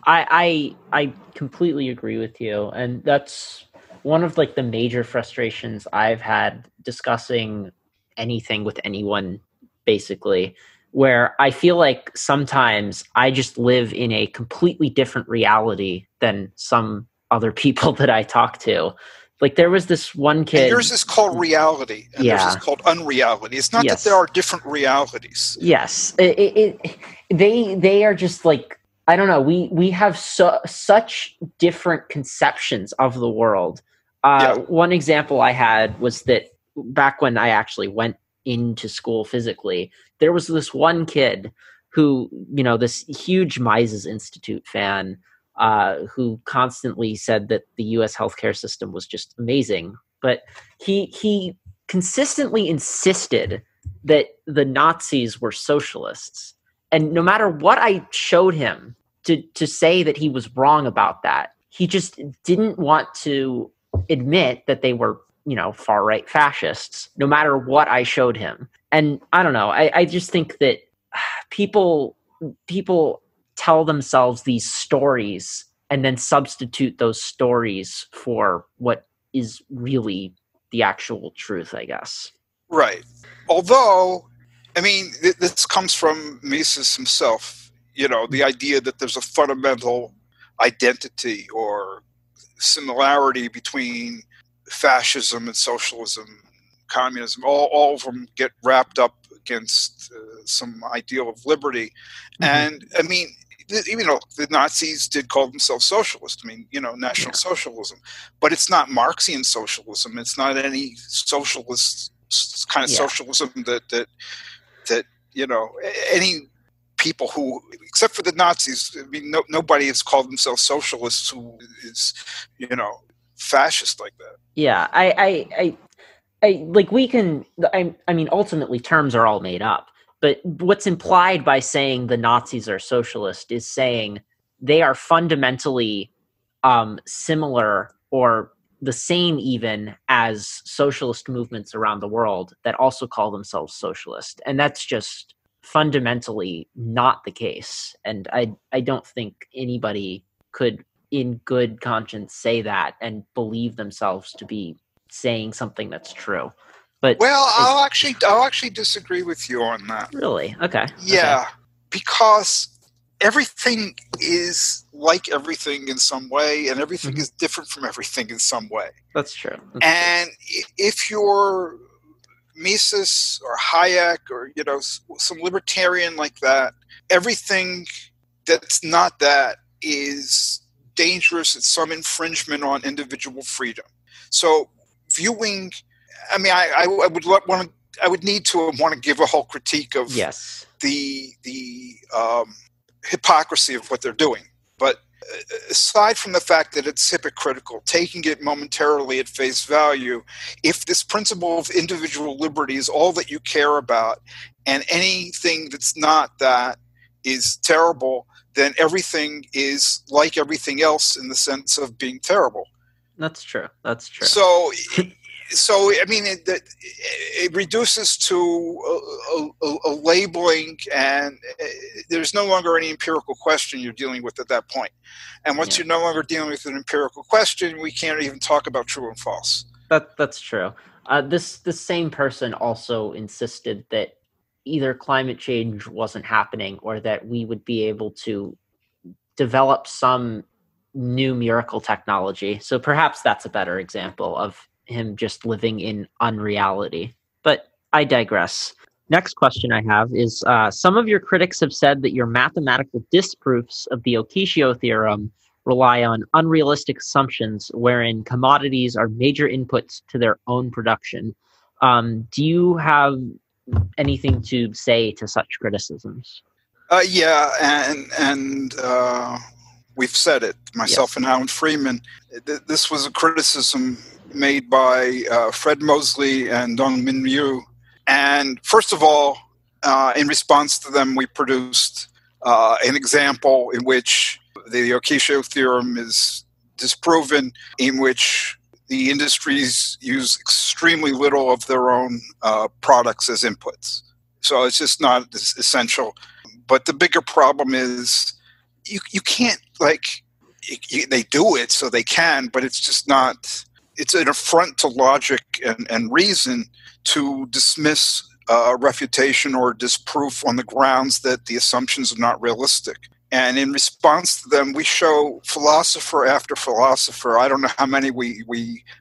I completely agree with you, and that's one of like the major frustrations I've had discussing anything with anyone, basically, where I feel like sometimes I just live in a completely different reality than some other people that I talk to. Like there was this one kid. And yours is called reality, and theirs is called unreality. It's not that there are different realities. Yes, they are just like, I don't know. We have such different conceptions of the world. One example I had was that back when I actually went into school physically, there was this one kid who, this huge Mises Institute fan, who constantly said that the U.S. healthcare system was just amazing. But he consistently insisted that the Nazis were socialists. And no matter what I showed him to say that he was wrong about that, he just didn't want to admit that they were, far-right fascists, no matter what I showed him. And I don't know, I just think that people tell themselves these stories and then substitute those stories for what is really the actual truth, I guess. Right. Although, I mean, this comes from Mises himself, the idea that there's a fundamental identity or similarity between fascism and socialism, communism. All of them get wrapped up against some ideal of liberty. Mm-hmm. And, I mean, the Nazis did call themselves socialist. I mean, National Socialism. But it's not Marxian socialism. It's not any socialist kind of socialism that any people who, except for the Nazis, I mean, nobody has called themselves socialists who is, fascist like that. Yeah, I like we can. I mean, ultimately, terms are all made up. But what's implied by saying the Nazis are socialist is saying they are fundamentally similar or the same even as socialist movements around the world that also call themselves socialist. And that's just fundamentally not the case. And I don't think anybody could in good conscience say that and believe themselves to be saying something that's true. But I'll actually disagree with you on that. Really? Okay. Yeah, okay. Because everything is like everything in some way, and everything is different from everything in some way. That's true. If you're Mises or Hayek or some libertarian like that, everything that's not that is dangerous. It's some infringement on individual freedom. So viewing, I mean, I would need to want to give a whole critique of the hypocrisy of what they're doing. But aside from the fact that it's hypocritical, taking it momentarily at face value, if this principle of individual liberty is all that you care about, and anything that's not that is terrible, then everything is like everything else in the sense of being terrible. That's true. That's true. So I mean, it reduces to a labeling, and there's no longer any empirical question you're dealing with at that point. And once you're no longer dealing with an empirical question, we can't even talk about true and false. That's true. This same person also insisted that either climate change wasn't happening or that we would be able to develop some new miracle technology. So perhaps that's a better example of him just living in unreality. But I digress. Next question I have is, some of your critics have said that your mathematical disproofs of the Acacia Theorem rely on unrealistic assumptions wherein commodities are major inputs to their own production. Do you have anything to say to such criticisms? And we've said it, myself and Alan Freeman. This was a criticism made by Fred Mosley and Dong-Min Ryu. And first of all, in response to them, we produced an example in which the Acacia Theorem is disproven, in which the industries use extremely little of their own products as inputs. So it's just not essential. But the bigger problem is you can't, they do it so they can, but it's just not, it's an affront to logic and reason to dismiss refutation or disproof on the grounds that the assumptions are not realistic. And in response to them, we show philosopher after philosopher. I don't know how many we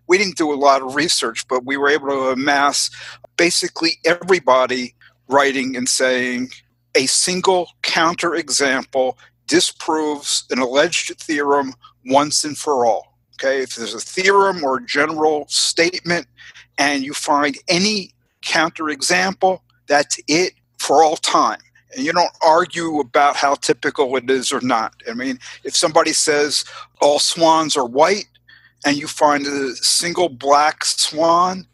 didn't do a lot of research, but we were able to amass basically everybody writing and saying a single counterexample disproves an alleged theorem once and for all. Okay, if there's a theorem or a general statement and you find any counterexample, that's it for all time. And you don't argue about how typical it is or not. I mean, if somebody says all swans are white and you find a single black swan,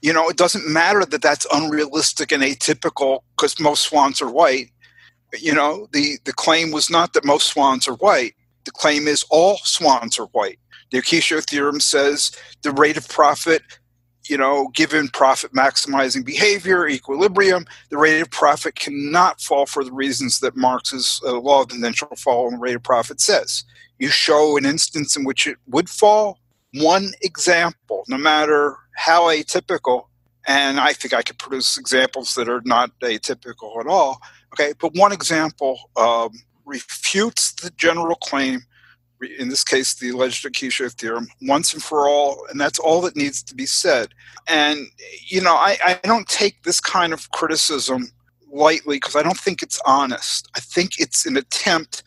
it doesn't matter that that's unrealistic and atypical because most swans are white. The claim was not that most swans are white. The claim is all swans are white. The Acacia Theorem says the rate of profit, given profit maximizing behavior, equilibrium, the rate of profit cannot fall for the reasons that Marx's law of tendential fall on the rate of profit says. You show an instance in which it would fall, one example, no matter how atypical, and I think I could produce examples that are not atypical at all, okay, but one example refutes the general claim, in this case, the alleged Acacia Theorem, once and for all, and that's all that needs to be said. And, I don't take this kind of criticism lightly because I don't think it's honest. I think it's an attempt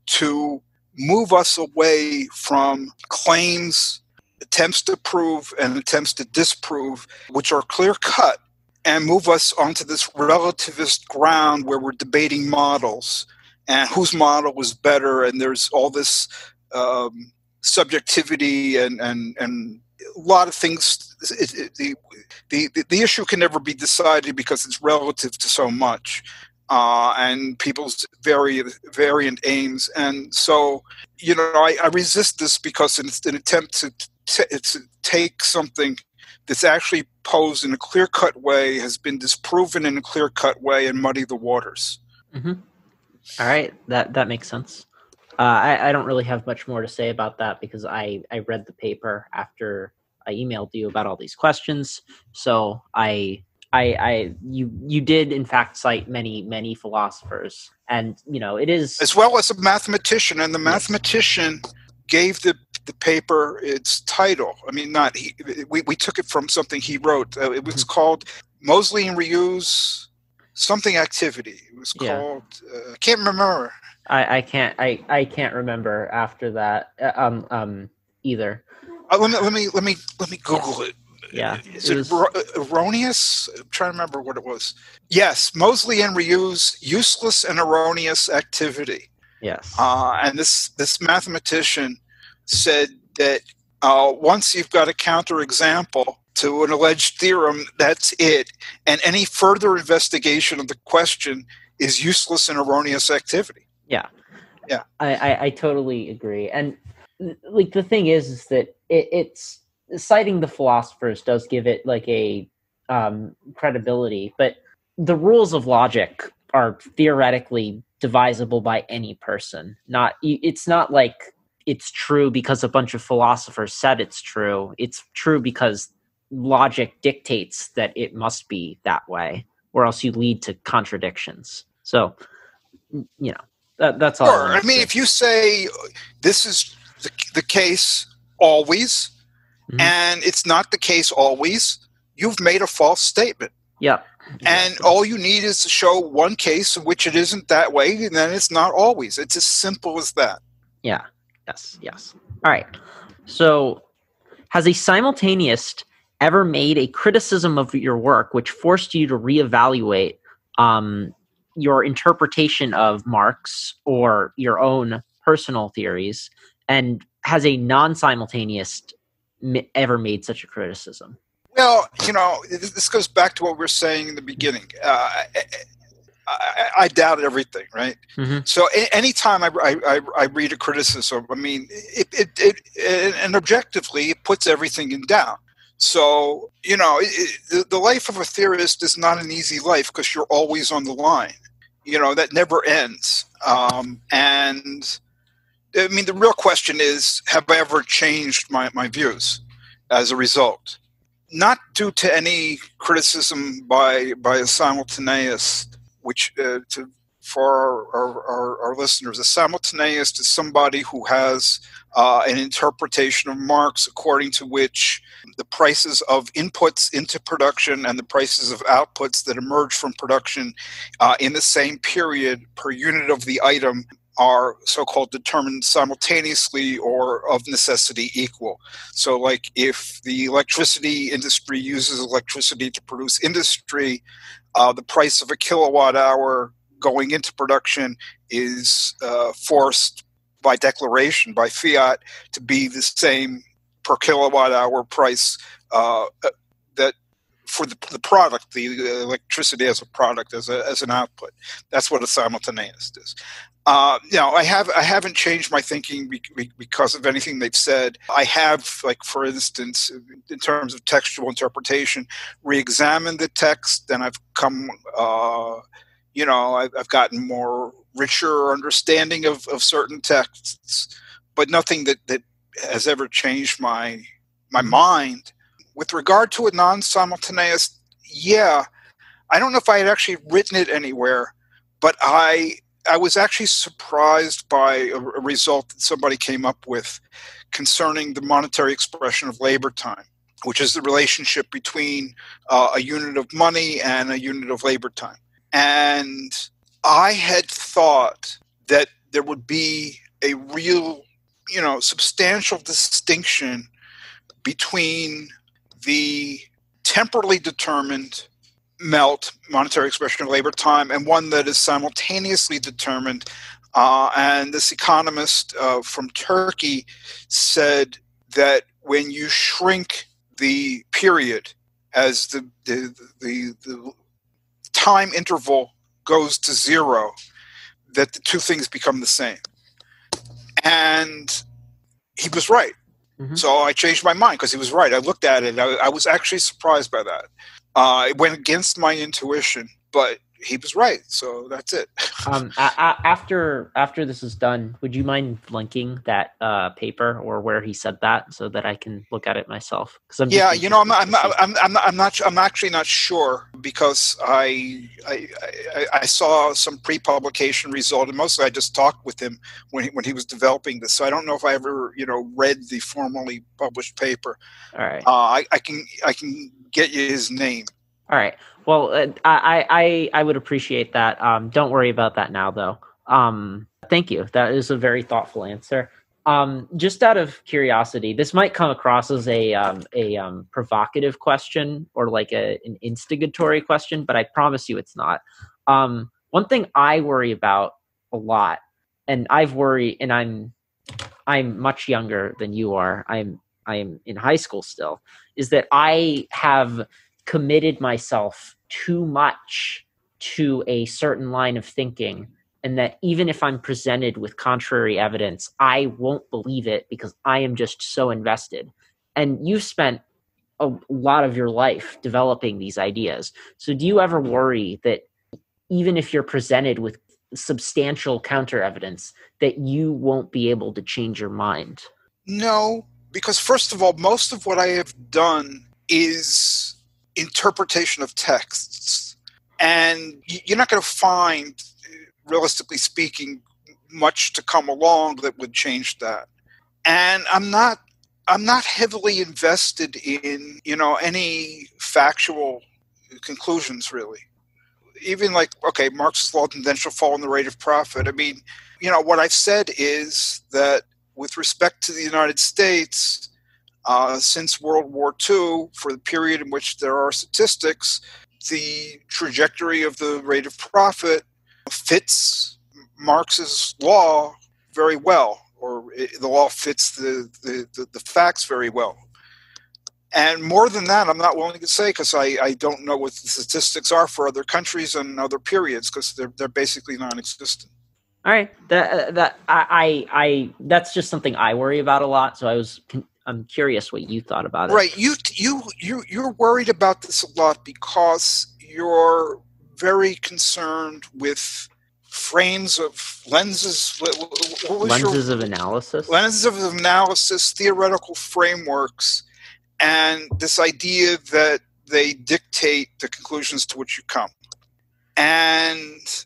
to move us away from claims, attempts to prove and attempts to disprove, which are clear-cut, and move us onto this relativist ground where we're debating models and whose model was better, and there's all this subjectivity and a lot of things. The issue can never be decided because it's relative to so much, and people's variant aims. And so, I resist this because it's an attempt to take something that's actually posed in a clear-cut way, has been disproven in a clear-cut way, and muddy the waters. Mm-hmm. All right, that makes sense. I don't really have much more to say about that because I read the paper after I emailed you about all these questions. So you did in fact cite many philosophers, and it is as well as a mathematician, and the mathematician gave the paper its title. I mean, we took it from something he wrote. It was called Mosley and Rios something activity. It was called. I can't remember. I can't remember after that either. Let me Google it. Yeah, is it erroneous? I'm trying to remember what it was. Yes, Mosley and Rios, useless and erroneous activity. Yes, and this mathematician said that once you've got a counterexample to an alleged theorem, that's it, and any further investigation of the question is useless and erroneous activity. Yeah. I totally agree. And like the thing is that it's citing the philosophers does give it like a credibility, but the rules of logic are theoretically divisible by any person. It's not like it's true because a bunch of philosophers said it's true. It's true because logic dictates that it must be that way, or else you lead to contradictions. So, that's all. Sure. I mean, if you say this is the case always, and it's not the case always, you've made a false statement. Yeah. Exactly. And all you need is to show one case in which it isn't that way, and then it's not always. It's as simple as that. Yeah. Yes. All right. So, has a simultaneist ever made a criticism of your work which forced you to reevaluate your interpretation of Marx or your own personal theories? And has a non-simultaneist ever made such a criticism? Well, this goes back to what we were saying in the beginning. I doubt everything, right? Mm-hmm. So anytime I read a criticism, I mean, and objectively, it puts everything in doubt. So, the life of a theorist is not an easy life because you're always on the line. That never ends. And I mean, the real question is, have I ever changed my views as a result? Not due to any criticism by a simultaneist, which to for our listeners. A simultaneist is somebody who has an interpretation of Marx according to which the prices of inputs into production and the prices of outputs that emerge from production in the same period per unit of the item are so-called determined simultaneously or of necessity equal. So like if the electricity industry uses electricity to produce industry, the price of a kilowatt hour going into production is forced by declaration, by fiat, to be the same per kilowatt hour price that for the product, the electricity as a product, as an output. That's what a simultaneist is. I haven't changed my thinking because of anything they've said. I have, like, for instance, in terms of textual interpretation, re-examined the text, and I've come, I've gotten more richer understanding of certain texts, but nothing that has ever changed my mind. With regard to a non-simultaneous, I don't know if I had actually written it anywhere, but I was actually surprised by a result that somebody came up with concerning the monetary expression of labor time, which is the relationship between a unit of money and a unit of labor time. And I had thought that there would be a real, substantial distinction between the temporally determined monetary expression of labor time and one that is simultaneously determined. And this economist from Turkey said that when you shrink the period as the time interval goes to zero, that the two things become the same. And he was right. Mm-hmm. So I changed my mind because he was right. I looked at it. I was actually surprised by that. It went against my intuition, but he was right. So that's it. After this is done, would you mind linking that paper or where he said that so that I can look at it myself? I'm actually not sure because I saw some pre-publication result, and mostly I just talked with him when he was developing this. So I don't know if I ever read the formally published paper. All right. I can get you his name. All right. Well, I would appreciate that. Don't worry about that now, though. Thank you. That is a very thoughtful answer. Just out of curiosity, this might come across as a provocative question or like an instigatory question, but I promise you it's not. One thing I worry about a lot, and I've worried, and I'm much younger than you are. I'm in high school still. Is that I have committed myself too much to a certain line of thinking, and that even if I'm presented with contrary evidence, I won't believe it because I am just so invested. And you've spent a lot of your life developing these ideas. So do you ever worry that even if you're presented with substantial counter evidence, that you won't be able to change your mind? No, because first of all, most of what I have done is interpretation of texts, and you're not going to find, realistically speaking, much to come along that would change that. And I'm not heavily invested in any factual conclusions, really. Even like, okay, Marx's law of tendential fall in the rate of profit. I mean, what I've said is that with respect to the United States, since World War II, for the period in which there are statistics, the trajectory of the rate of profit fits Marx's law very well, or the law fits the facts very well. And more than that, I'm not willing to say because I don't know what the statistics are for other countries and other periods because they're basically non-existent. All right, that's just something I worry about a lot. So I'm curious what you thought about it. Right, you're worried about this a lot because you're very concerned with frames of lenses. Lenses of analysis. Lenses of analysis, theoretical frameworks, and this idea that they dictate the conclusions to which you come. And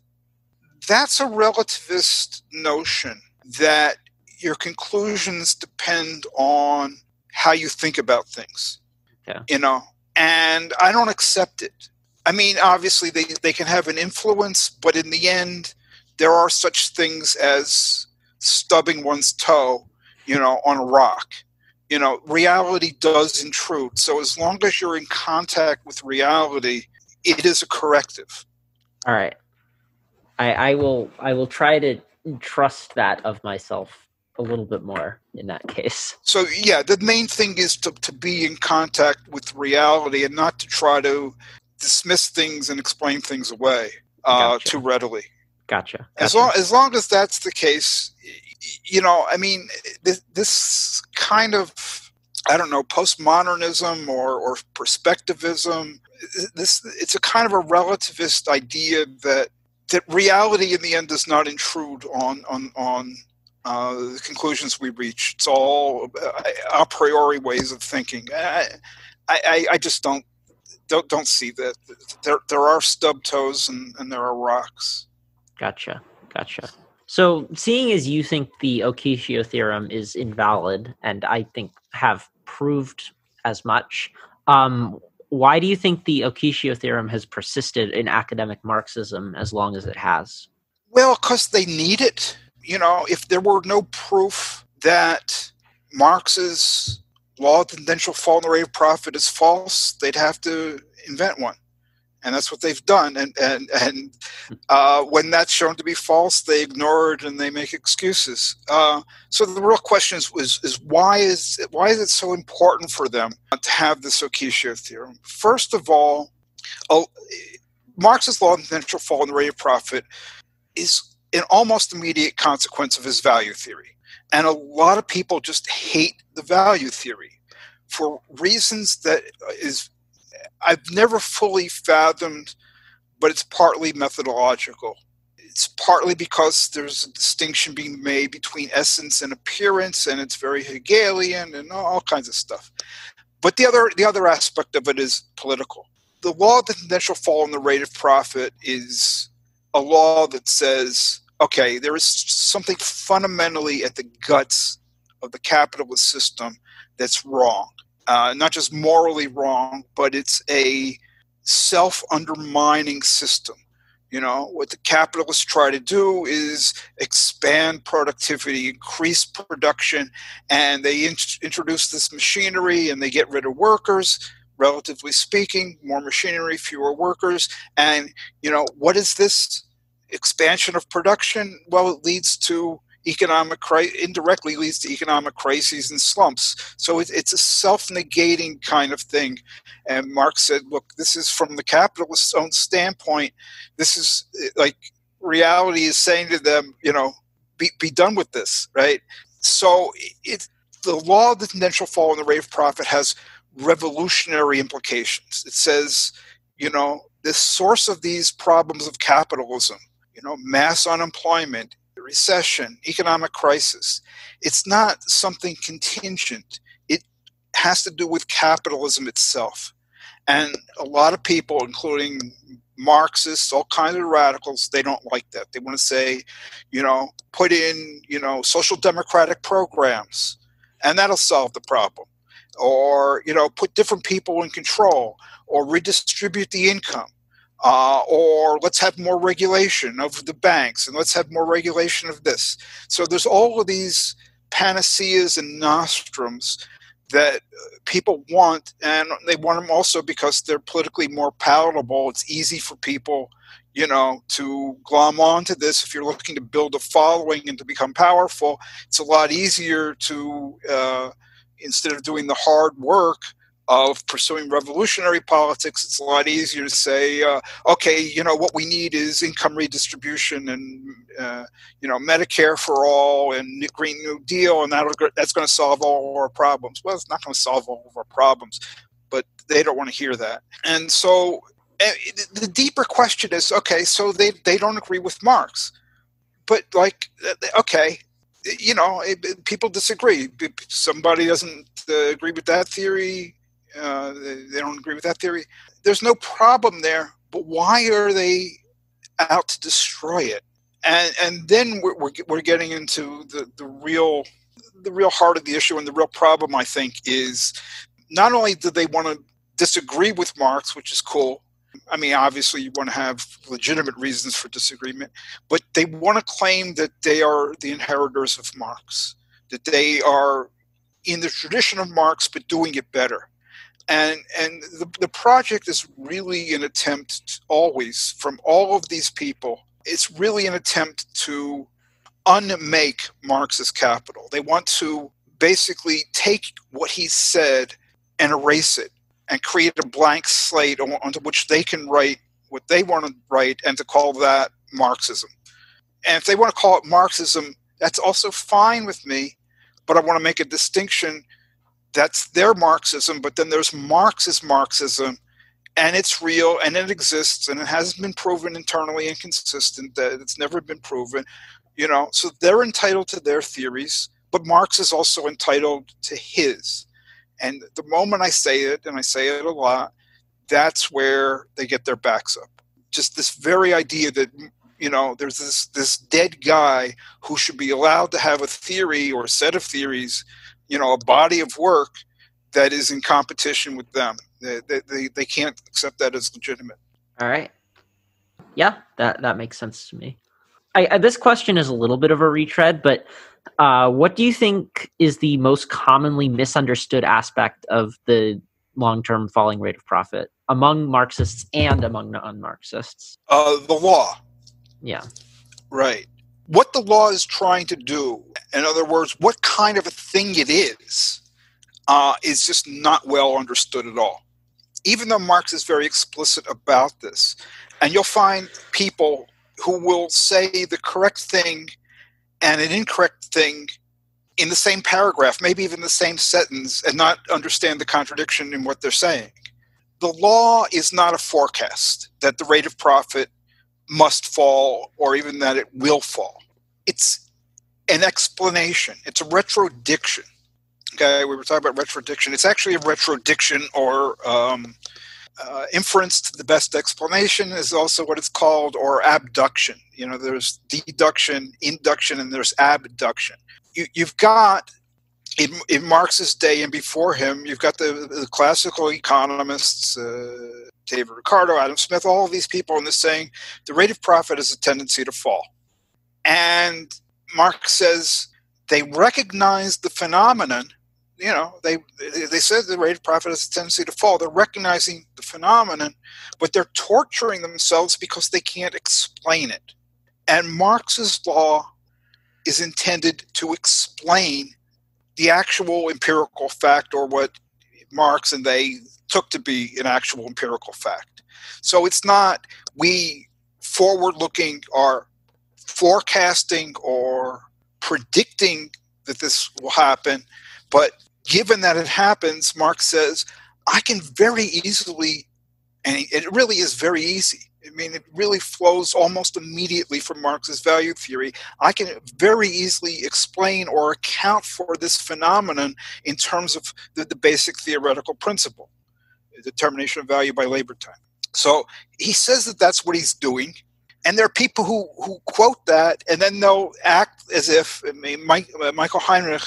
that's a relativist notion that your conclusions depend on how you think about things, you know, and I don't accept it. I mean, obviously they can have an influence, but in the end, there are such things as stubbing one's toe, you know, on a rock. You know, reality does intrude. So as long as you're in contact with reality, it is a corrective. All right. I will try to trust that of myself a little bit more in that case. So yeah, the main thing is to be in contact with reality and not to try to dismiss things and explain things away too readily. Gotcha. As long as that's the case, you know, I mean, this kind of, I don't know, postmodernism or perspectivism, it's a kind of a relativist idea that reality in the end does not intrude on the conclusions we reach. It's all a priori ways of thinking. I just don't see that. There are stub toes and there are rocks. Gotcha. So, seeing as you think the Acacia Theorem is invalid, and I think have proved as much, why do you think the Acacia Theorem has persisted in academic Marxism as long as it has? Well, because they need it. You know, if there were no proof that Marx's law of tendential fall in the rate of profit is false, they'd have to invent one. And that's what they've done. And when that's shown to be false, they ignore it and they make excuses. So the real question is why is it so important for them to have this Acacia theorem? First of all, Marx's law of tendential fall in the rate of profit is an almost immediate consequence of his value theory. And a lot of people just hate the value theory for reasons that I've never fully fathomed, but it's partly methodological. It's partly because there's a distinction being made between essence and appearance, and it's very Hegelian and all kinds of stuff. But the other aspect of it is political. The law of the tendential fall in the rate of profit is a law that says, okay, there is something fundamentally at the guts of the capitalist system that's wrong. Not just morally wrong, but it's a self-undermining system. You know, what the capitalists try to do is expand productivity, increase production, and they introduce this machinery and they get rid of workers, relatively speaking, more machinery, fewer workers. And, you know, what is this expansion of production? Well, it leads to indirectly leads to economic crises and slumps. So it's a self-negating kind of thing. And Marx said, look, this is from the capitalist's own standpoint. This is like reality is saying to them, you know, be done with this, right? So the law of the tendential fall in the rate of profit has revolutionary implications. It says, you know, the source of these problems of capitalism, you know, mass unemployment, recession, economic crisis, it's not something contingent. It has to do with capitalism itself. And a lot of people, including Marxists, all kinds of radicals, they don't like that. They want to say, you know, put in, you know, social democratic programs, and that'll solve the problem. Or, you know, put different people in control, or redistribute the income. Or let's have more regulation of the banks, and let's have more regulation of this. So there's all of these panaceas and nostrums that people want, and they want them also because they're politically more palatable. It's easy for people, you know, to glom onto this. If you're looking to build a following and to become powerful, it's a lot easier to, instead of doing the hard work of pursuing revolutionary politics, it's a lot easier to say, okay, you know, what we need is income redistribution and, you know, Medicare for all and Green New Deal, and that's going to solve all our problems. Well, it's not going to solve all of our problems, but they don't want to hear that. And so the deeper question is, okay, so they don't agree with Marx. But, like, okay, you know, people disagree. Somebody doesn't agree with that theory. They don't agree with that theory. There's no problem there, but why are they out to destroy it? And then we're getting into the real heart of the issue, and the real problem, I think, is not only do they want to disagree with Marx, which is cool. I mean, obviously you want to have legitimate reasons for disagreement, but they want to claim that they are the inheritors of Marx, that they are in the tradition of Marx but doing it better. And the project is really an attempt, always, from all of these people, it's really an attempt to unmake Marx's capital. They want to basically take what he said and erase it and create a blank slate onto which they can write what they want to write, and to call that Marxism. And if they want to call it Marxism, that's also fine with me, but I want to make a distinction. That's their Marxism, but then there's Marx's Marxism, and it's real, and it exists, and it hasn't been proven internally inconsistent, that it's never been proven, so they're entitled to their theories, but Marx is also entitled to his. And the moment I say it, and I say it a lot, that's where they get their backs up. Just this very idea that, there's this dead guy who should be allowed to have a theory or a set of theories, a body of work that is in competition with them. They can't accept that as legitimate. All right. Yeah, that makes sense to me. This question is a little bit of a retread, but what do you think is the most commonly misunderstood aspect of the long-term falling rate of profit among Marxists and among non-Marxists? The law. Yeah. Right. What the law is trying to do, in other words, what kind of a thing it is just not well understood at all. Even though Marx is very explicit about this. And you'll find people who will say the correct thing and an incorrect thing in the same paragraph, maybe even the same sentence, and not understand the contradiction in what they're saying. The law is not a forecast that the rate of profit must fall or even that it will fall. It's an explanation. It's a retrodiction. Okay, we were talking about retrodiction. It's actually a retrodiction, or inference to the best explanation is also what it's called, or abduction. There's deduction, induction, and there's abduction. You've got, in Marx's day and before him, you've got the classical economists, David Ricardo, Adam Smith, all of these people, and they're saying the rate of profit has a tendency to fall. And Marx says they recognize the phenomenon. They said the rate of profit has a tendency to fall. They're recognizing the phenomenon, but they're torturing themselves because they can't explain it. And Marx's law is intended to explain the actual empirical fact, or what Marx and they took to be an actual empirical fact. So it's not we forward-looking or forecasting or predicting that this will happen, but given that it happens, Marx says, I can very easily, and it really is very easy. I mean, it really flows almost immediately from Marx's value theory. I can very easily explain or account for this phenomenon in terms of the basic theoretical principle, the determination of value by labor time. So he says that that's what he's doing. And there are people who quote that, and then they'll act as if, Michael Heinrich,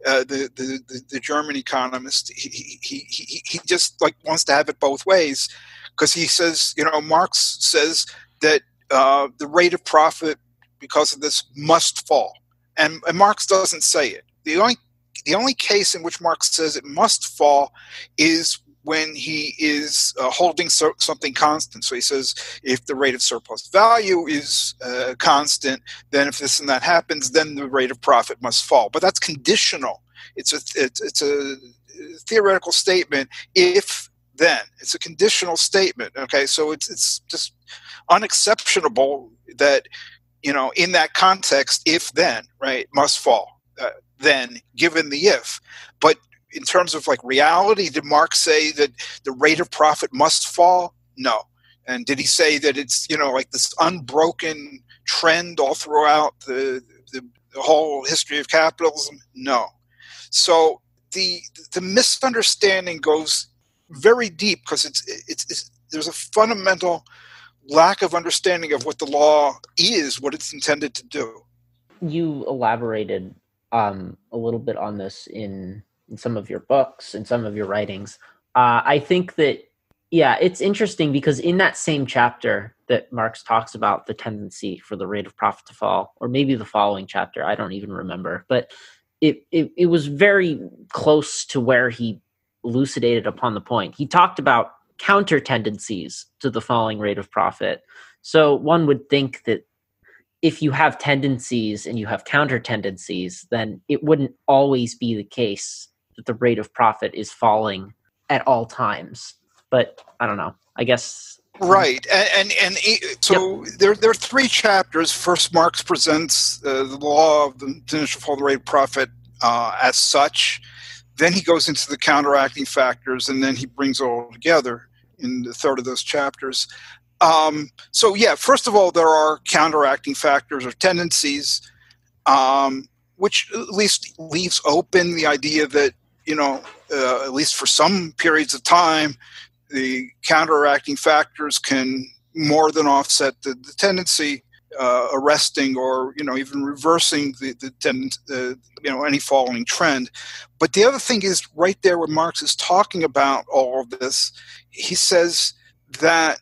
the German economist, he just wants to have it both ways, because he says, Marx says that the rate of profit because of this must fall, and Marx doesn't say it. The only case in which Marx says it must fall is when he is holding something constant. So he says, if the rate of surplus value is constant, then if this and that happens, then the rate of profit must fall. But that's conditional. It's a theoretical statement. If then, it's a conditional statement. Okay, so it's just unexceptionable that in that context, if then, right, must fall. Then, given the if, but in terms of reality, did Marx say that the rate of profit must fall? No. And did he say that it's, this unbroken trend all throughout the whole history of capitalism? No. So the misunderstanding goes very deep, because it's there's a fundamental lack of understanding of what the law is, what it's intended to do. You elaborated a little bit on this in some of your books, in some of your writings. I think that, yeah, it's interesting because in that same chapter that Marx talks about the tendency for the rate of profit to fall, or maybe the following chapter, I don't even remember, but it was very close to where he elucidated upon the point. He talked about counter tendencies to the falling rate of profit. So one would think that if you have tendencies and you have counter tendencies, then it wouldn't always be the case that the rate of profit is falling at all times. But I don't know. I guess. Right. So there are three chapters. First, Marx presents the law of the tendential fall of the rate of profit as such. Then he goes into the counteracting factors, and then he brings it all together in the third of those chapters. First of all, there are counteracting factors or tendencies, which at least leaves open the idea that, at least for some periods of time, the counteracting factors can more than offset the tendency, arresting or, even reversing any falling trend. But the other thing is right there when Marx is talking about all of this, he says that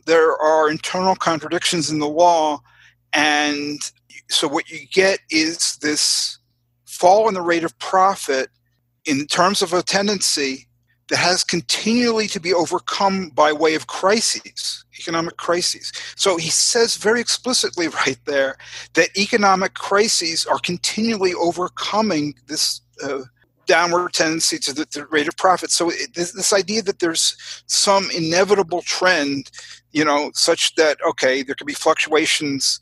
there are internal contradictions in the law, and so what you get is this fall in the rate of profit in terms of a tendency that has continually to be overcome by way of crises, economic crises. So he says very explicitly right there that economic crises are continually overcoming this downward tendency to the rate of profit. So this idea that there's some inevitable trend, such that, okay, there could be fluctuations,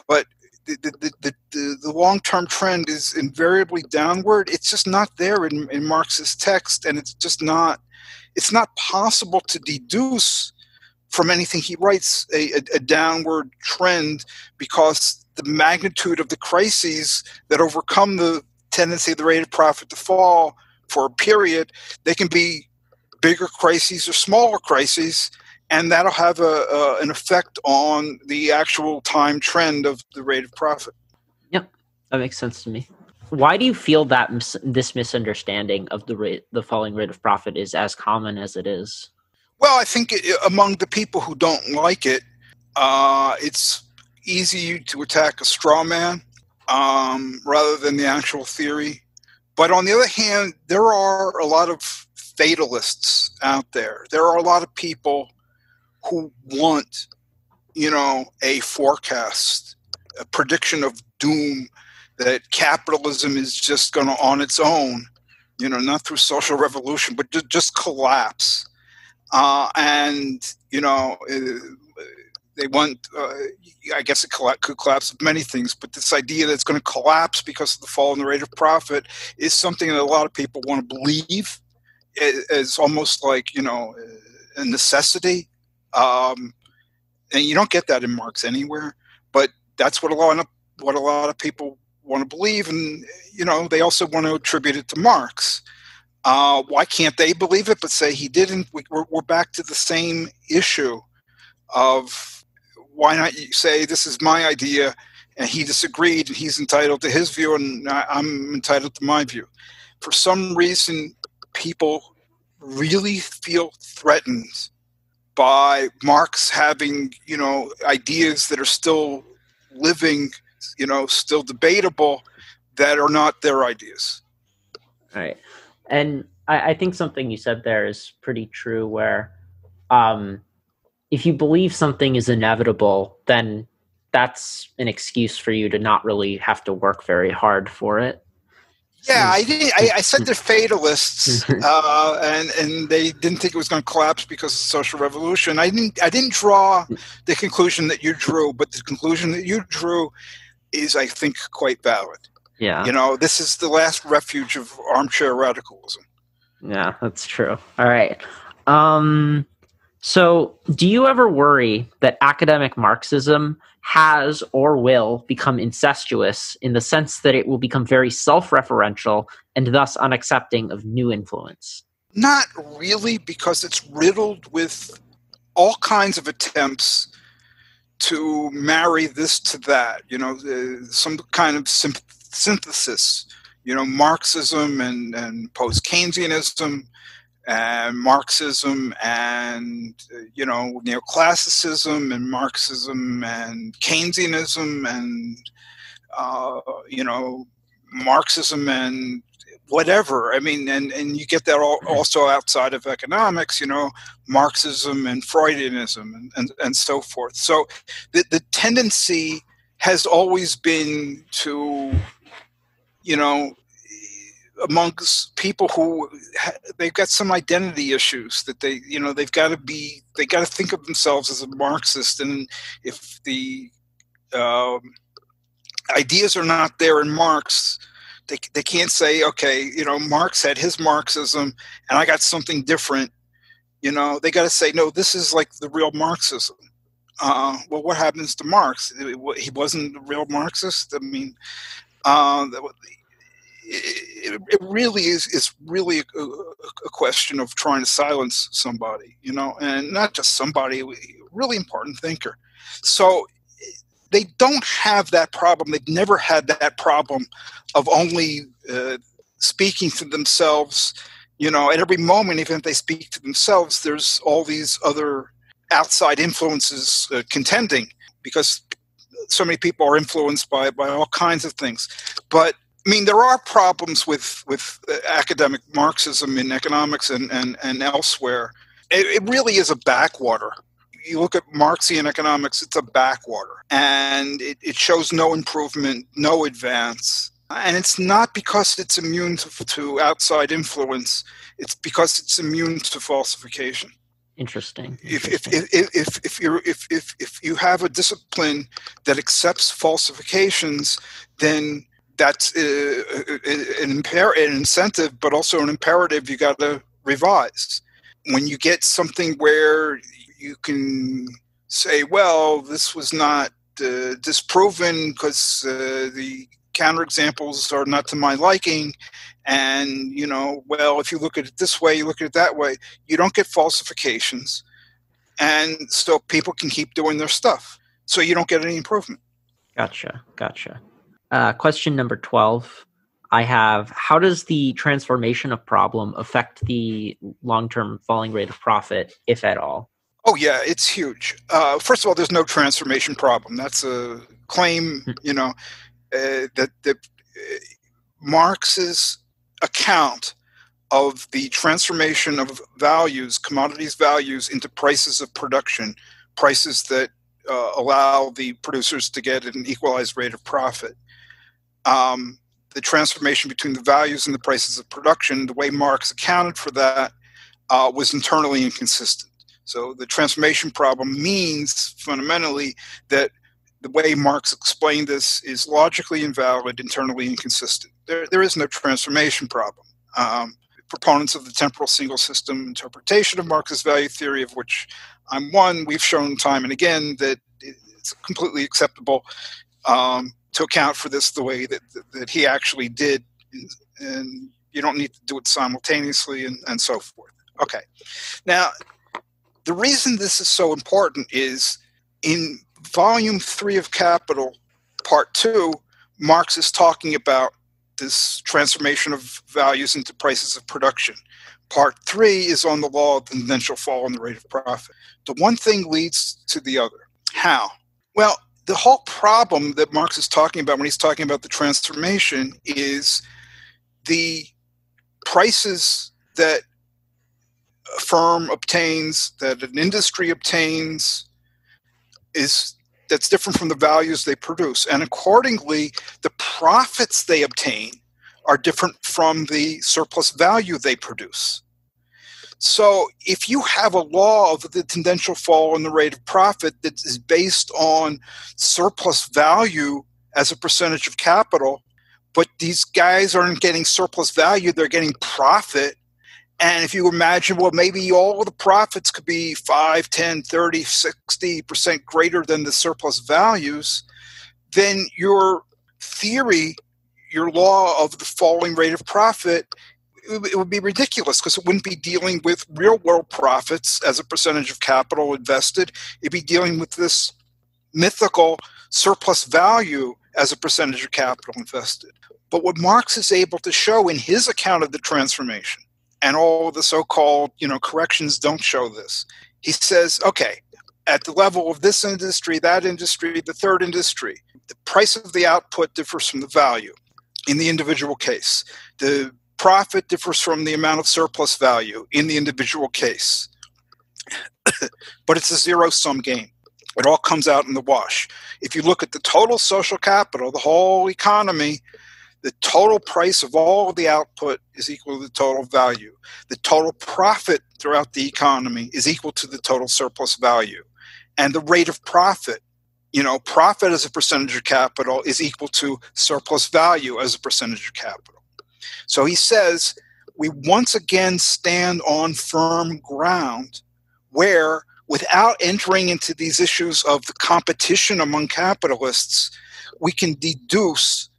but the long-term trend is invariably downward. It's just not there in Marx's text, and it's not possible to deduce from anything he writes a downward trend, because the magnitude of the crises that overcome the tendency of the rate of profit to fall for a period, they can be bigger crises or smaller crises, and that'll have an effect on the actual time trend of the rate of profit. Yep, that makes sense to me. Why do you feel that this misunderstanding of the falling rate of profit is as common as it is? Well, I think among the people who don't like it, it's easy to attack a straw man rather than the actual theory. But on the other hand, there are a lot of fatalists out there. There are a lot of people who want, a forecast, a prediction of doom, that capitalism is just going to, on its own, not through social revolution, but just collapse. They want, I guess it could collapse of many things, but this idea that it's going to collapse because of the fall in the rate of profit is something that a lot of people want to believe as almost like, a necessity. And you don't get that in Marx anywhere, but that's what a lot of people want to believe, and they also want to attribute it to Marx. Why can't they believe it but say he didn't? We're back to the same issue of why not you say this is my idea and he disagreed and he's entitled to his view and I'm entitled to my view. For some reason, people really feel threatened by Marx having, ideas that are still living, still debatable, that are not their ideas. All right. And I think something you said there is pretty true, where if you believe something is inevitable, then that's an excuse for you to not really have to work very hard for it. Yeah, I said they're fatalists, and they didn't think it was going to collapse because of the social revolution. I didn't draw the conclusion that you drew, but the conclusion that you drew is, I think, quite valid. Yeah. This is the last refuge of armchair radicalism. Yeah, that's true. All right. So do you ever worry that academic Marxism has or will become incestuous, in the sense that it will become very self-referential and thus unaccepting of new influence? Not really, because it's riddled with all kinds of attempts to marry this to that, some kind of synthesis, Marxism and post-Keynesianism, and Marxism and, neoclassicism and Marxism and Keynesianism and, Marxism and whatever. I mean, and you get that also outside of economics, Marxism and Freudianism and so forth. So the tendency has always been to, amongst people who they've got some identity issues that they've got to think of themselves as a Marxist, and if the ideas are not there in Marx, they can't say, okay, Marx had his Marxism and I got something different. They got to say, no, this is like the real Marxism. Well, what happens to Marx? He wasn't a real Marxist. I mean, it really is really a question of trying to silence somebody, and not just somebody, a really important thinker. So they don't have that problem. They've never had that problem of only speaking to themselves, at every moment. Even if they speak to themselves, there's all these other outside influences contending, because so many people are influenced by all kinds of things. But I mean, there are problems with academic Marxism in economics and elsewhere. It really is a backwater. You look at Marxian economics, it's a backwater, and it shows no improvement, no advance. And it's not because it's immune to outside influence. It's because it's immune to falsification. Interesting. If you have a discipline that accepts falsifications, then that's an incentive, but also an imperative you got to revise. When you get something where you can say, well, this was not disproven because the counterexamples are not to my liking, and well, if you look at it this way, you look at it that way, you don't get falsifications, and so people can keep doing their stuff, so you don't get any improvement. Gotcha. Question number 12. I have, how does the transformation of problem affect the long-term falling rate of profit, if at all? Oh, yeah, it's huge. First of all, there's no transformation problem. That's a claim, that Marx's account of the transformation of values, commodities values, into prices of production, prices that allow the producers to get an equalized rate of profit. The transformation between the values and the prices of production, the way Marx accounted for that, was internally inconsistent. So the transformation problem means fundamentally that the way Marx explained this is logically invalid, internally inconsistent. There is no transformation problem. Proponents of the temporal single system interpretation of Marxist value theory, of which I'm one, we've shown time and again that it's completely acceptable to account for this the way that he actually did, and you don't need to do it simultaneously and so forth. Okay. Now, the reason this is so important is in Volume 3 of Capital, Part 2, Marx is talking about this transformation of values into prices of production. Part 3 is on the law of the tendential fall in the rate of profit. The one thing leads to the other. How? Well, the whole problem that Marx is talking about when he's talking about the transformation is the prices that a firm obtains, that an industry obtains, that's different from the values they produce. And accordingly, the profits they obtain are different from the surplus value they produce. So if you have a law of the tendential fall in the rate of profit that is based on surplus value as a percentage of capital, but these guys aren't getting surplus value, they're getting profit. And if you imagine, well, maybe all of the profits could be 5, 10, 30, 60% greater than the surplus values, then your theory, your law of the falling rate of profit it would be ridiculous because it wouldn't be dealing with real world profits as a percentage of capital invested. It'd be dealing with this mythical surplus value as a percentage of capital invested. But what Marx is able to show in his account of the transformation, and all of the so-called, corrections don't show this. He says, okay, at the level of this industry, that industry, the third industry, the price of the output differs from the value in the individual case. The profit differs from the amount of surplus value in the individual case. But it's a zero-sum game. It all comes out in the wash. If you look at the total social capital, the whole economy, the total price of all of the output is equal to the total value. The total profit throughout the economy is equal to the total surplus value. And the rate of profit, profit as a percentage of capital is equal to surplus value as a percentage of capital. So he says, we once again stand on firm ground where, without entering into these issues of the competition among capitalists, we can deduce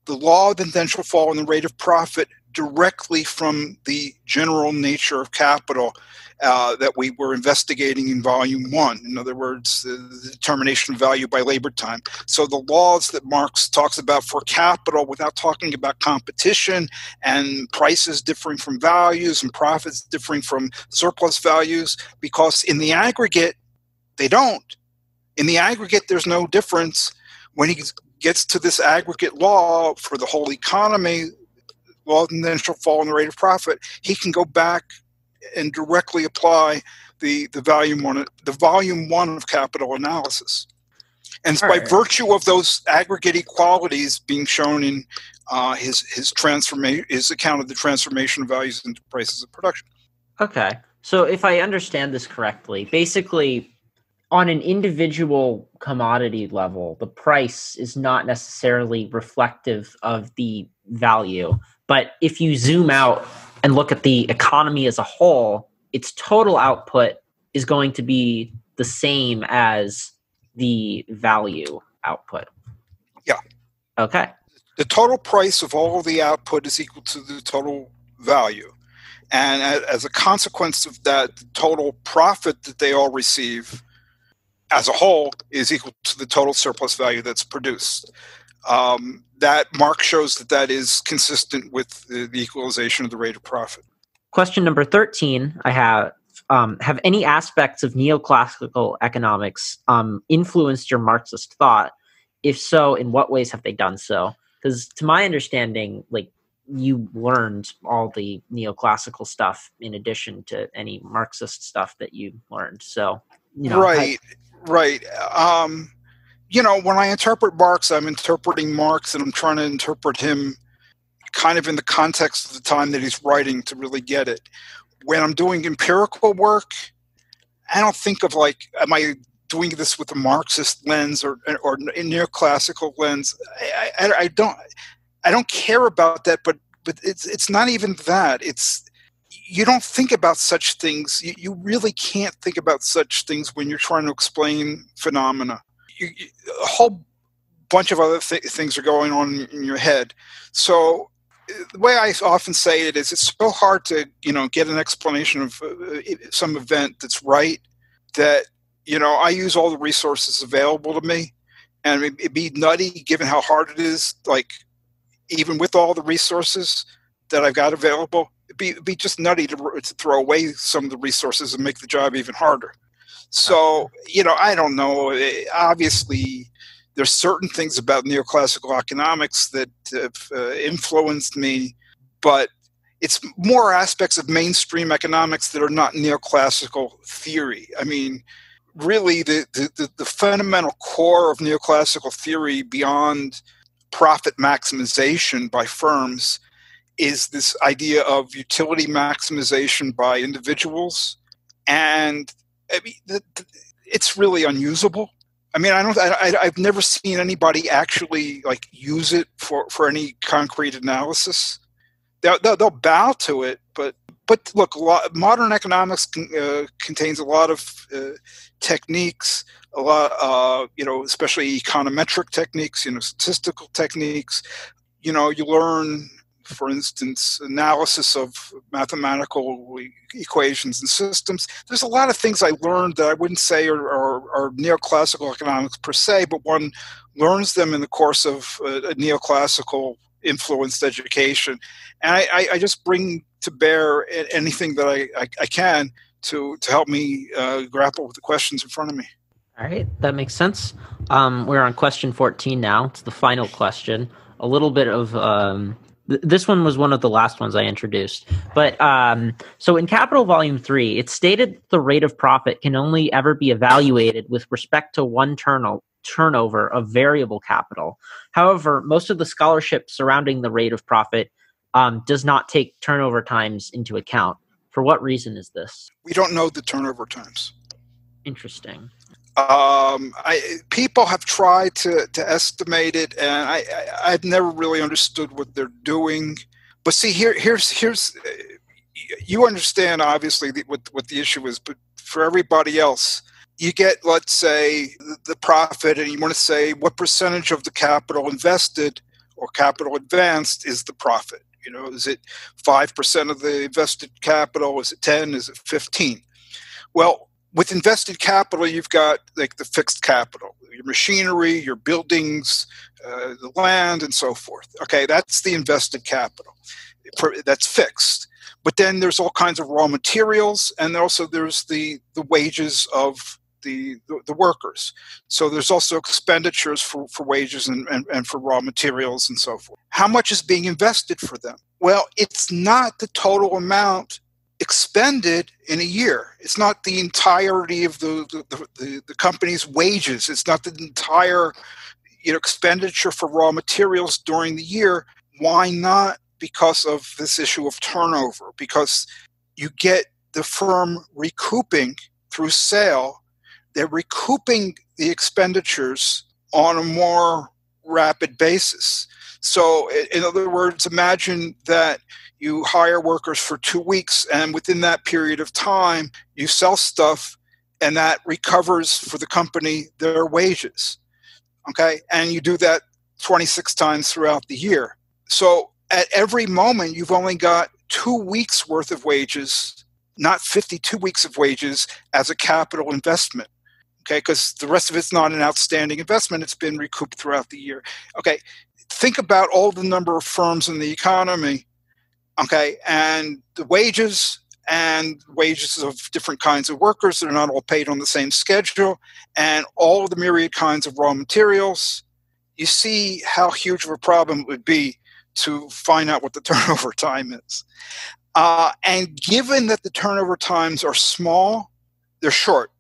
the law of tendential fall and the rate of profit directly from the general nature of capital that we were investigating in Volume 1. In other words, the determination of value by labor time. So the laws that Marx talks about for capital without talking about competition and prices differing from values and profits differing from surplus values, because in the aggregate, they don't. In the aggregate, there's no difference. When he gets to this aggregate law for the whole economy, law of tendential fall and the rate of profit, he can go back and directly apply the volume one of capital analysis. And it's by virtue of those aggregate equalities being shown in his account of the transformation of values into prices of production. Okay. So if I understand this correctly, basically on an individual commodity level, the price is not necessarily reflective of the value. But if you zoom out and look at the economy as a whole, its total output is going to be the same as the value output. Yeah. Okay. The total price of all of the output is equal to the total value. And as a consequence of that, the total profit that they all receive as a whole is equal to the total surplus value that's produced. That Marx shows that is consistent with the equalization of the rate of profit. Question number 13, I have any aspects of neoclassical economics influenced your Marxist thought? If so, in what ways have they done so? Because to my understanding, you learned all the neoclassical stuff in addition to any Marxist stuff that you learned. So, Right. When I interpret Marx, I'm interpreting Marx and I'm trying to interpret him kind of in the context of the time that he's writing to really get it. When I'm doing empirical work, I don't think of am I doing this with a Marxist lens or a neoclassical lens? I don't care about that, but it's not even that. You don't think about such things. You really can't think about such things when you're trying to explain phenomena. A whole bunch of other things are going on in your head. So the way I often say it is, it's so hard to get an explanation of some event that's right that I use all the resources available to me, and it'd be nutty given how hard it is. Even with all the resources that I've got available, it'd be just nutty to throw away some of the resources and make the job even harder. So, I don't know. Obviously, there's certain things about neoclassical economics that have influenced me, but it's more aspects of mainstream economics that are not neoclassical theory. I mean, really, the fundamental core of neoclassical theory beyond profit maximization by firms is this idea of utility maximization by individuals, and it's really unusable. I mean, I've never seen anybody actually use it for any concrete analysis. They'll bow to it, but look, modern economics contains a lot of techniques, a lot, especially econometric techniques, statistical techniques. You learn for instance, analysis of mathematical equations and systems. There's a lot of things I learned that I wouldn't say are neoclassical economics per se, but one learns them in the course of a neoclassical influenced education. And I just bring to bear anything that I can to help me grapple with the questions in front of me. All right, that makes sense. We're on question 14 now. It's the final question. A little bit of this one was one of the last ones I introduced. But so in Capital Volume 3, it's stated the rate of profit can only ever be evaluated with respect to one turnover of variable capital. However, most of the scholarship surrounding the rate of profit does not take turnover times into account. For what reason is this? We don't know the turnover times. Interesting. People have tried to estimate it, and I've never really understood what they're doing. But see, here's you understand obviously what the issue is, but for everybody else, you get, let's say, the profit, and you want to say what percentage of the capital invested or capital advanced is the profit. You know, is it 5% of the invested capital? Is it 10? Is it 15? Well, with invested capital, you've got like the fixed capital, your machinery, your buildings, the land, and so forth. Okay, that's the invested capital. That's fixed. But then there's all kinds of raw materials, and also there's the wages of the workers. So there's also expenditures for wages and for raw materials and so forth. How much is being invested for them? Well, it's not the total amount expended in a year. It's not the entirety of the company's wages. It's not the entire expenditure for raw materials during the year. Why not? Because of this issue of turnover. Because you get the firm recouping through sale. They're recouping the expenditures on a more rapid basis. So, in other words, imagine that you hire workers for 2 weeks, and within that period of time, you sell stuff, and that recovers for the company their wages. Okay? And you do that 26 times throughout the year. So, at every moment, you've only got 2 weeks worth of wages, not 52 weeks of wages as a capital investment. Okay? Because the rest of it's not an outstanding investment. It's been recouped throughout the year. Okay? Think about all the number of firms in the economy. Okay, and the wages of different kinds of workers that are not all paid on the same schedule, and all of the myriad kinds of raw materials. You see how huge of a problem it would be to find out what the turnover time is. And given that the turnover times are small, they're short.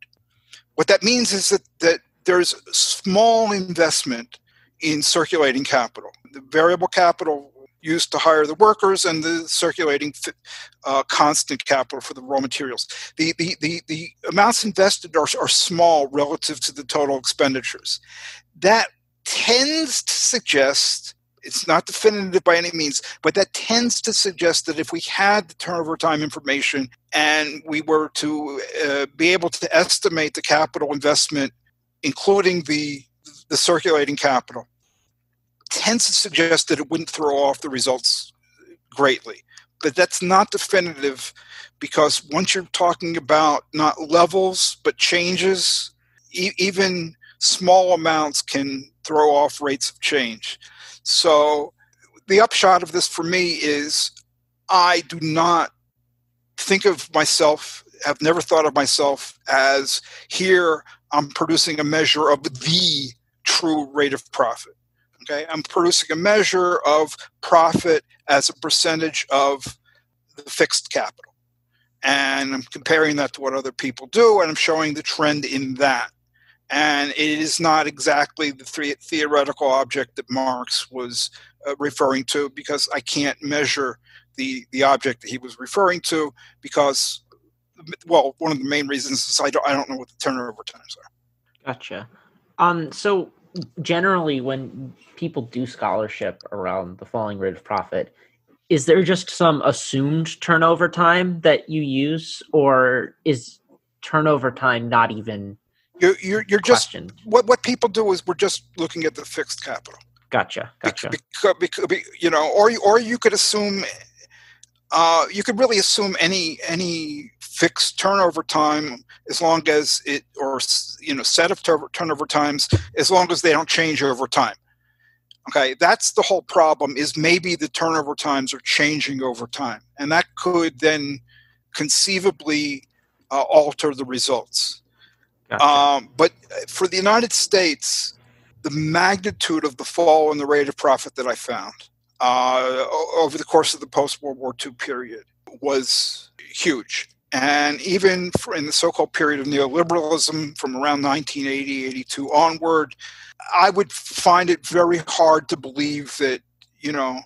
What that means is that there's small investment in circulating capital. The variable capital used to hire the workers, and the circulating constant capital for the raw materials. The amounts invested are small relative to the total expenditures. That tends to suggest, it's not definitive by any means, but that tends to suggest that if we had the turnover time information and we were to be able to estimate the capital investment, including the circulating capital, tends to suggest that it wouldn't throw off the results greatly. But that's not definitive, because once you're talking about not levels but changes, even small amounts can throw off rates of change. So the upshot of this for me is I do not think of myself, have never thought of myself as here I'm producing a measure of the true rate of profit. Okay, I'm producing a measure of profit as a percentage of the fixed capital. And I'm comparing that to what other people do, and I'm showing the trend in that. And it is not exactly the theoretical object that Marx was referring to, because I can't measure the object that he was referring to, because, well, one of the main reasons is I don't know what the turnover times are. Gotcha. So generally, when people do scholarship around the falling rate of profit, is there just some assumed turnover time that you use, or is turnover time not even you're just what people do is we're just looking at the fixed capital. Gotcha. Because, you know, or you could assume, you could really assume any fixed turnover time as long as it, or, you know, set of turnover times as long as they don't change over time. Okay, that's the whole problem, is maybe the turnover times are changing over time, and that could then conceivably alter the results. Gotcha. But for the United States, the magnitude of the fall in the rate of profit that I found over the course of the post-World War II period was huge. And even in the so-called period of neoliberalism from around 1980, 82 onward, I would find it very hard to believe that, you know,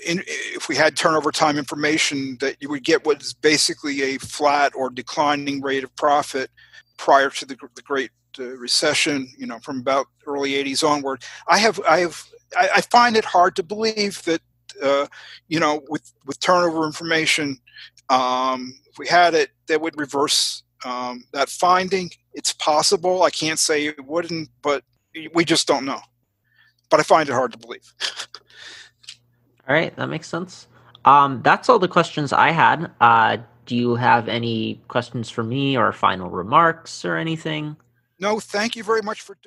if we had turnover time information, that you would get what is basically a flat or declining rate of profit prior to the Great Recession, you know, from about early 80s onward. I find it hard to believe that, you know, with turnover information, if we had it, that would reverse that finding. It's possible. I can't say it wouldn't, but we just don't know. But I find it hard to believe. All right, that makes sense. That's all the questions I had. Do you have any questions for me or final remarks or anything? No, thank you very much for doing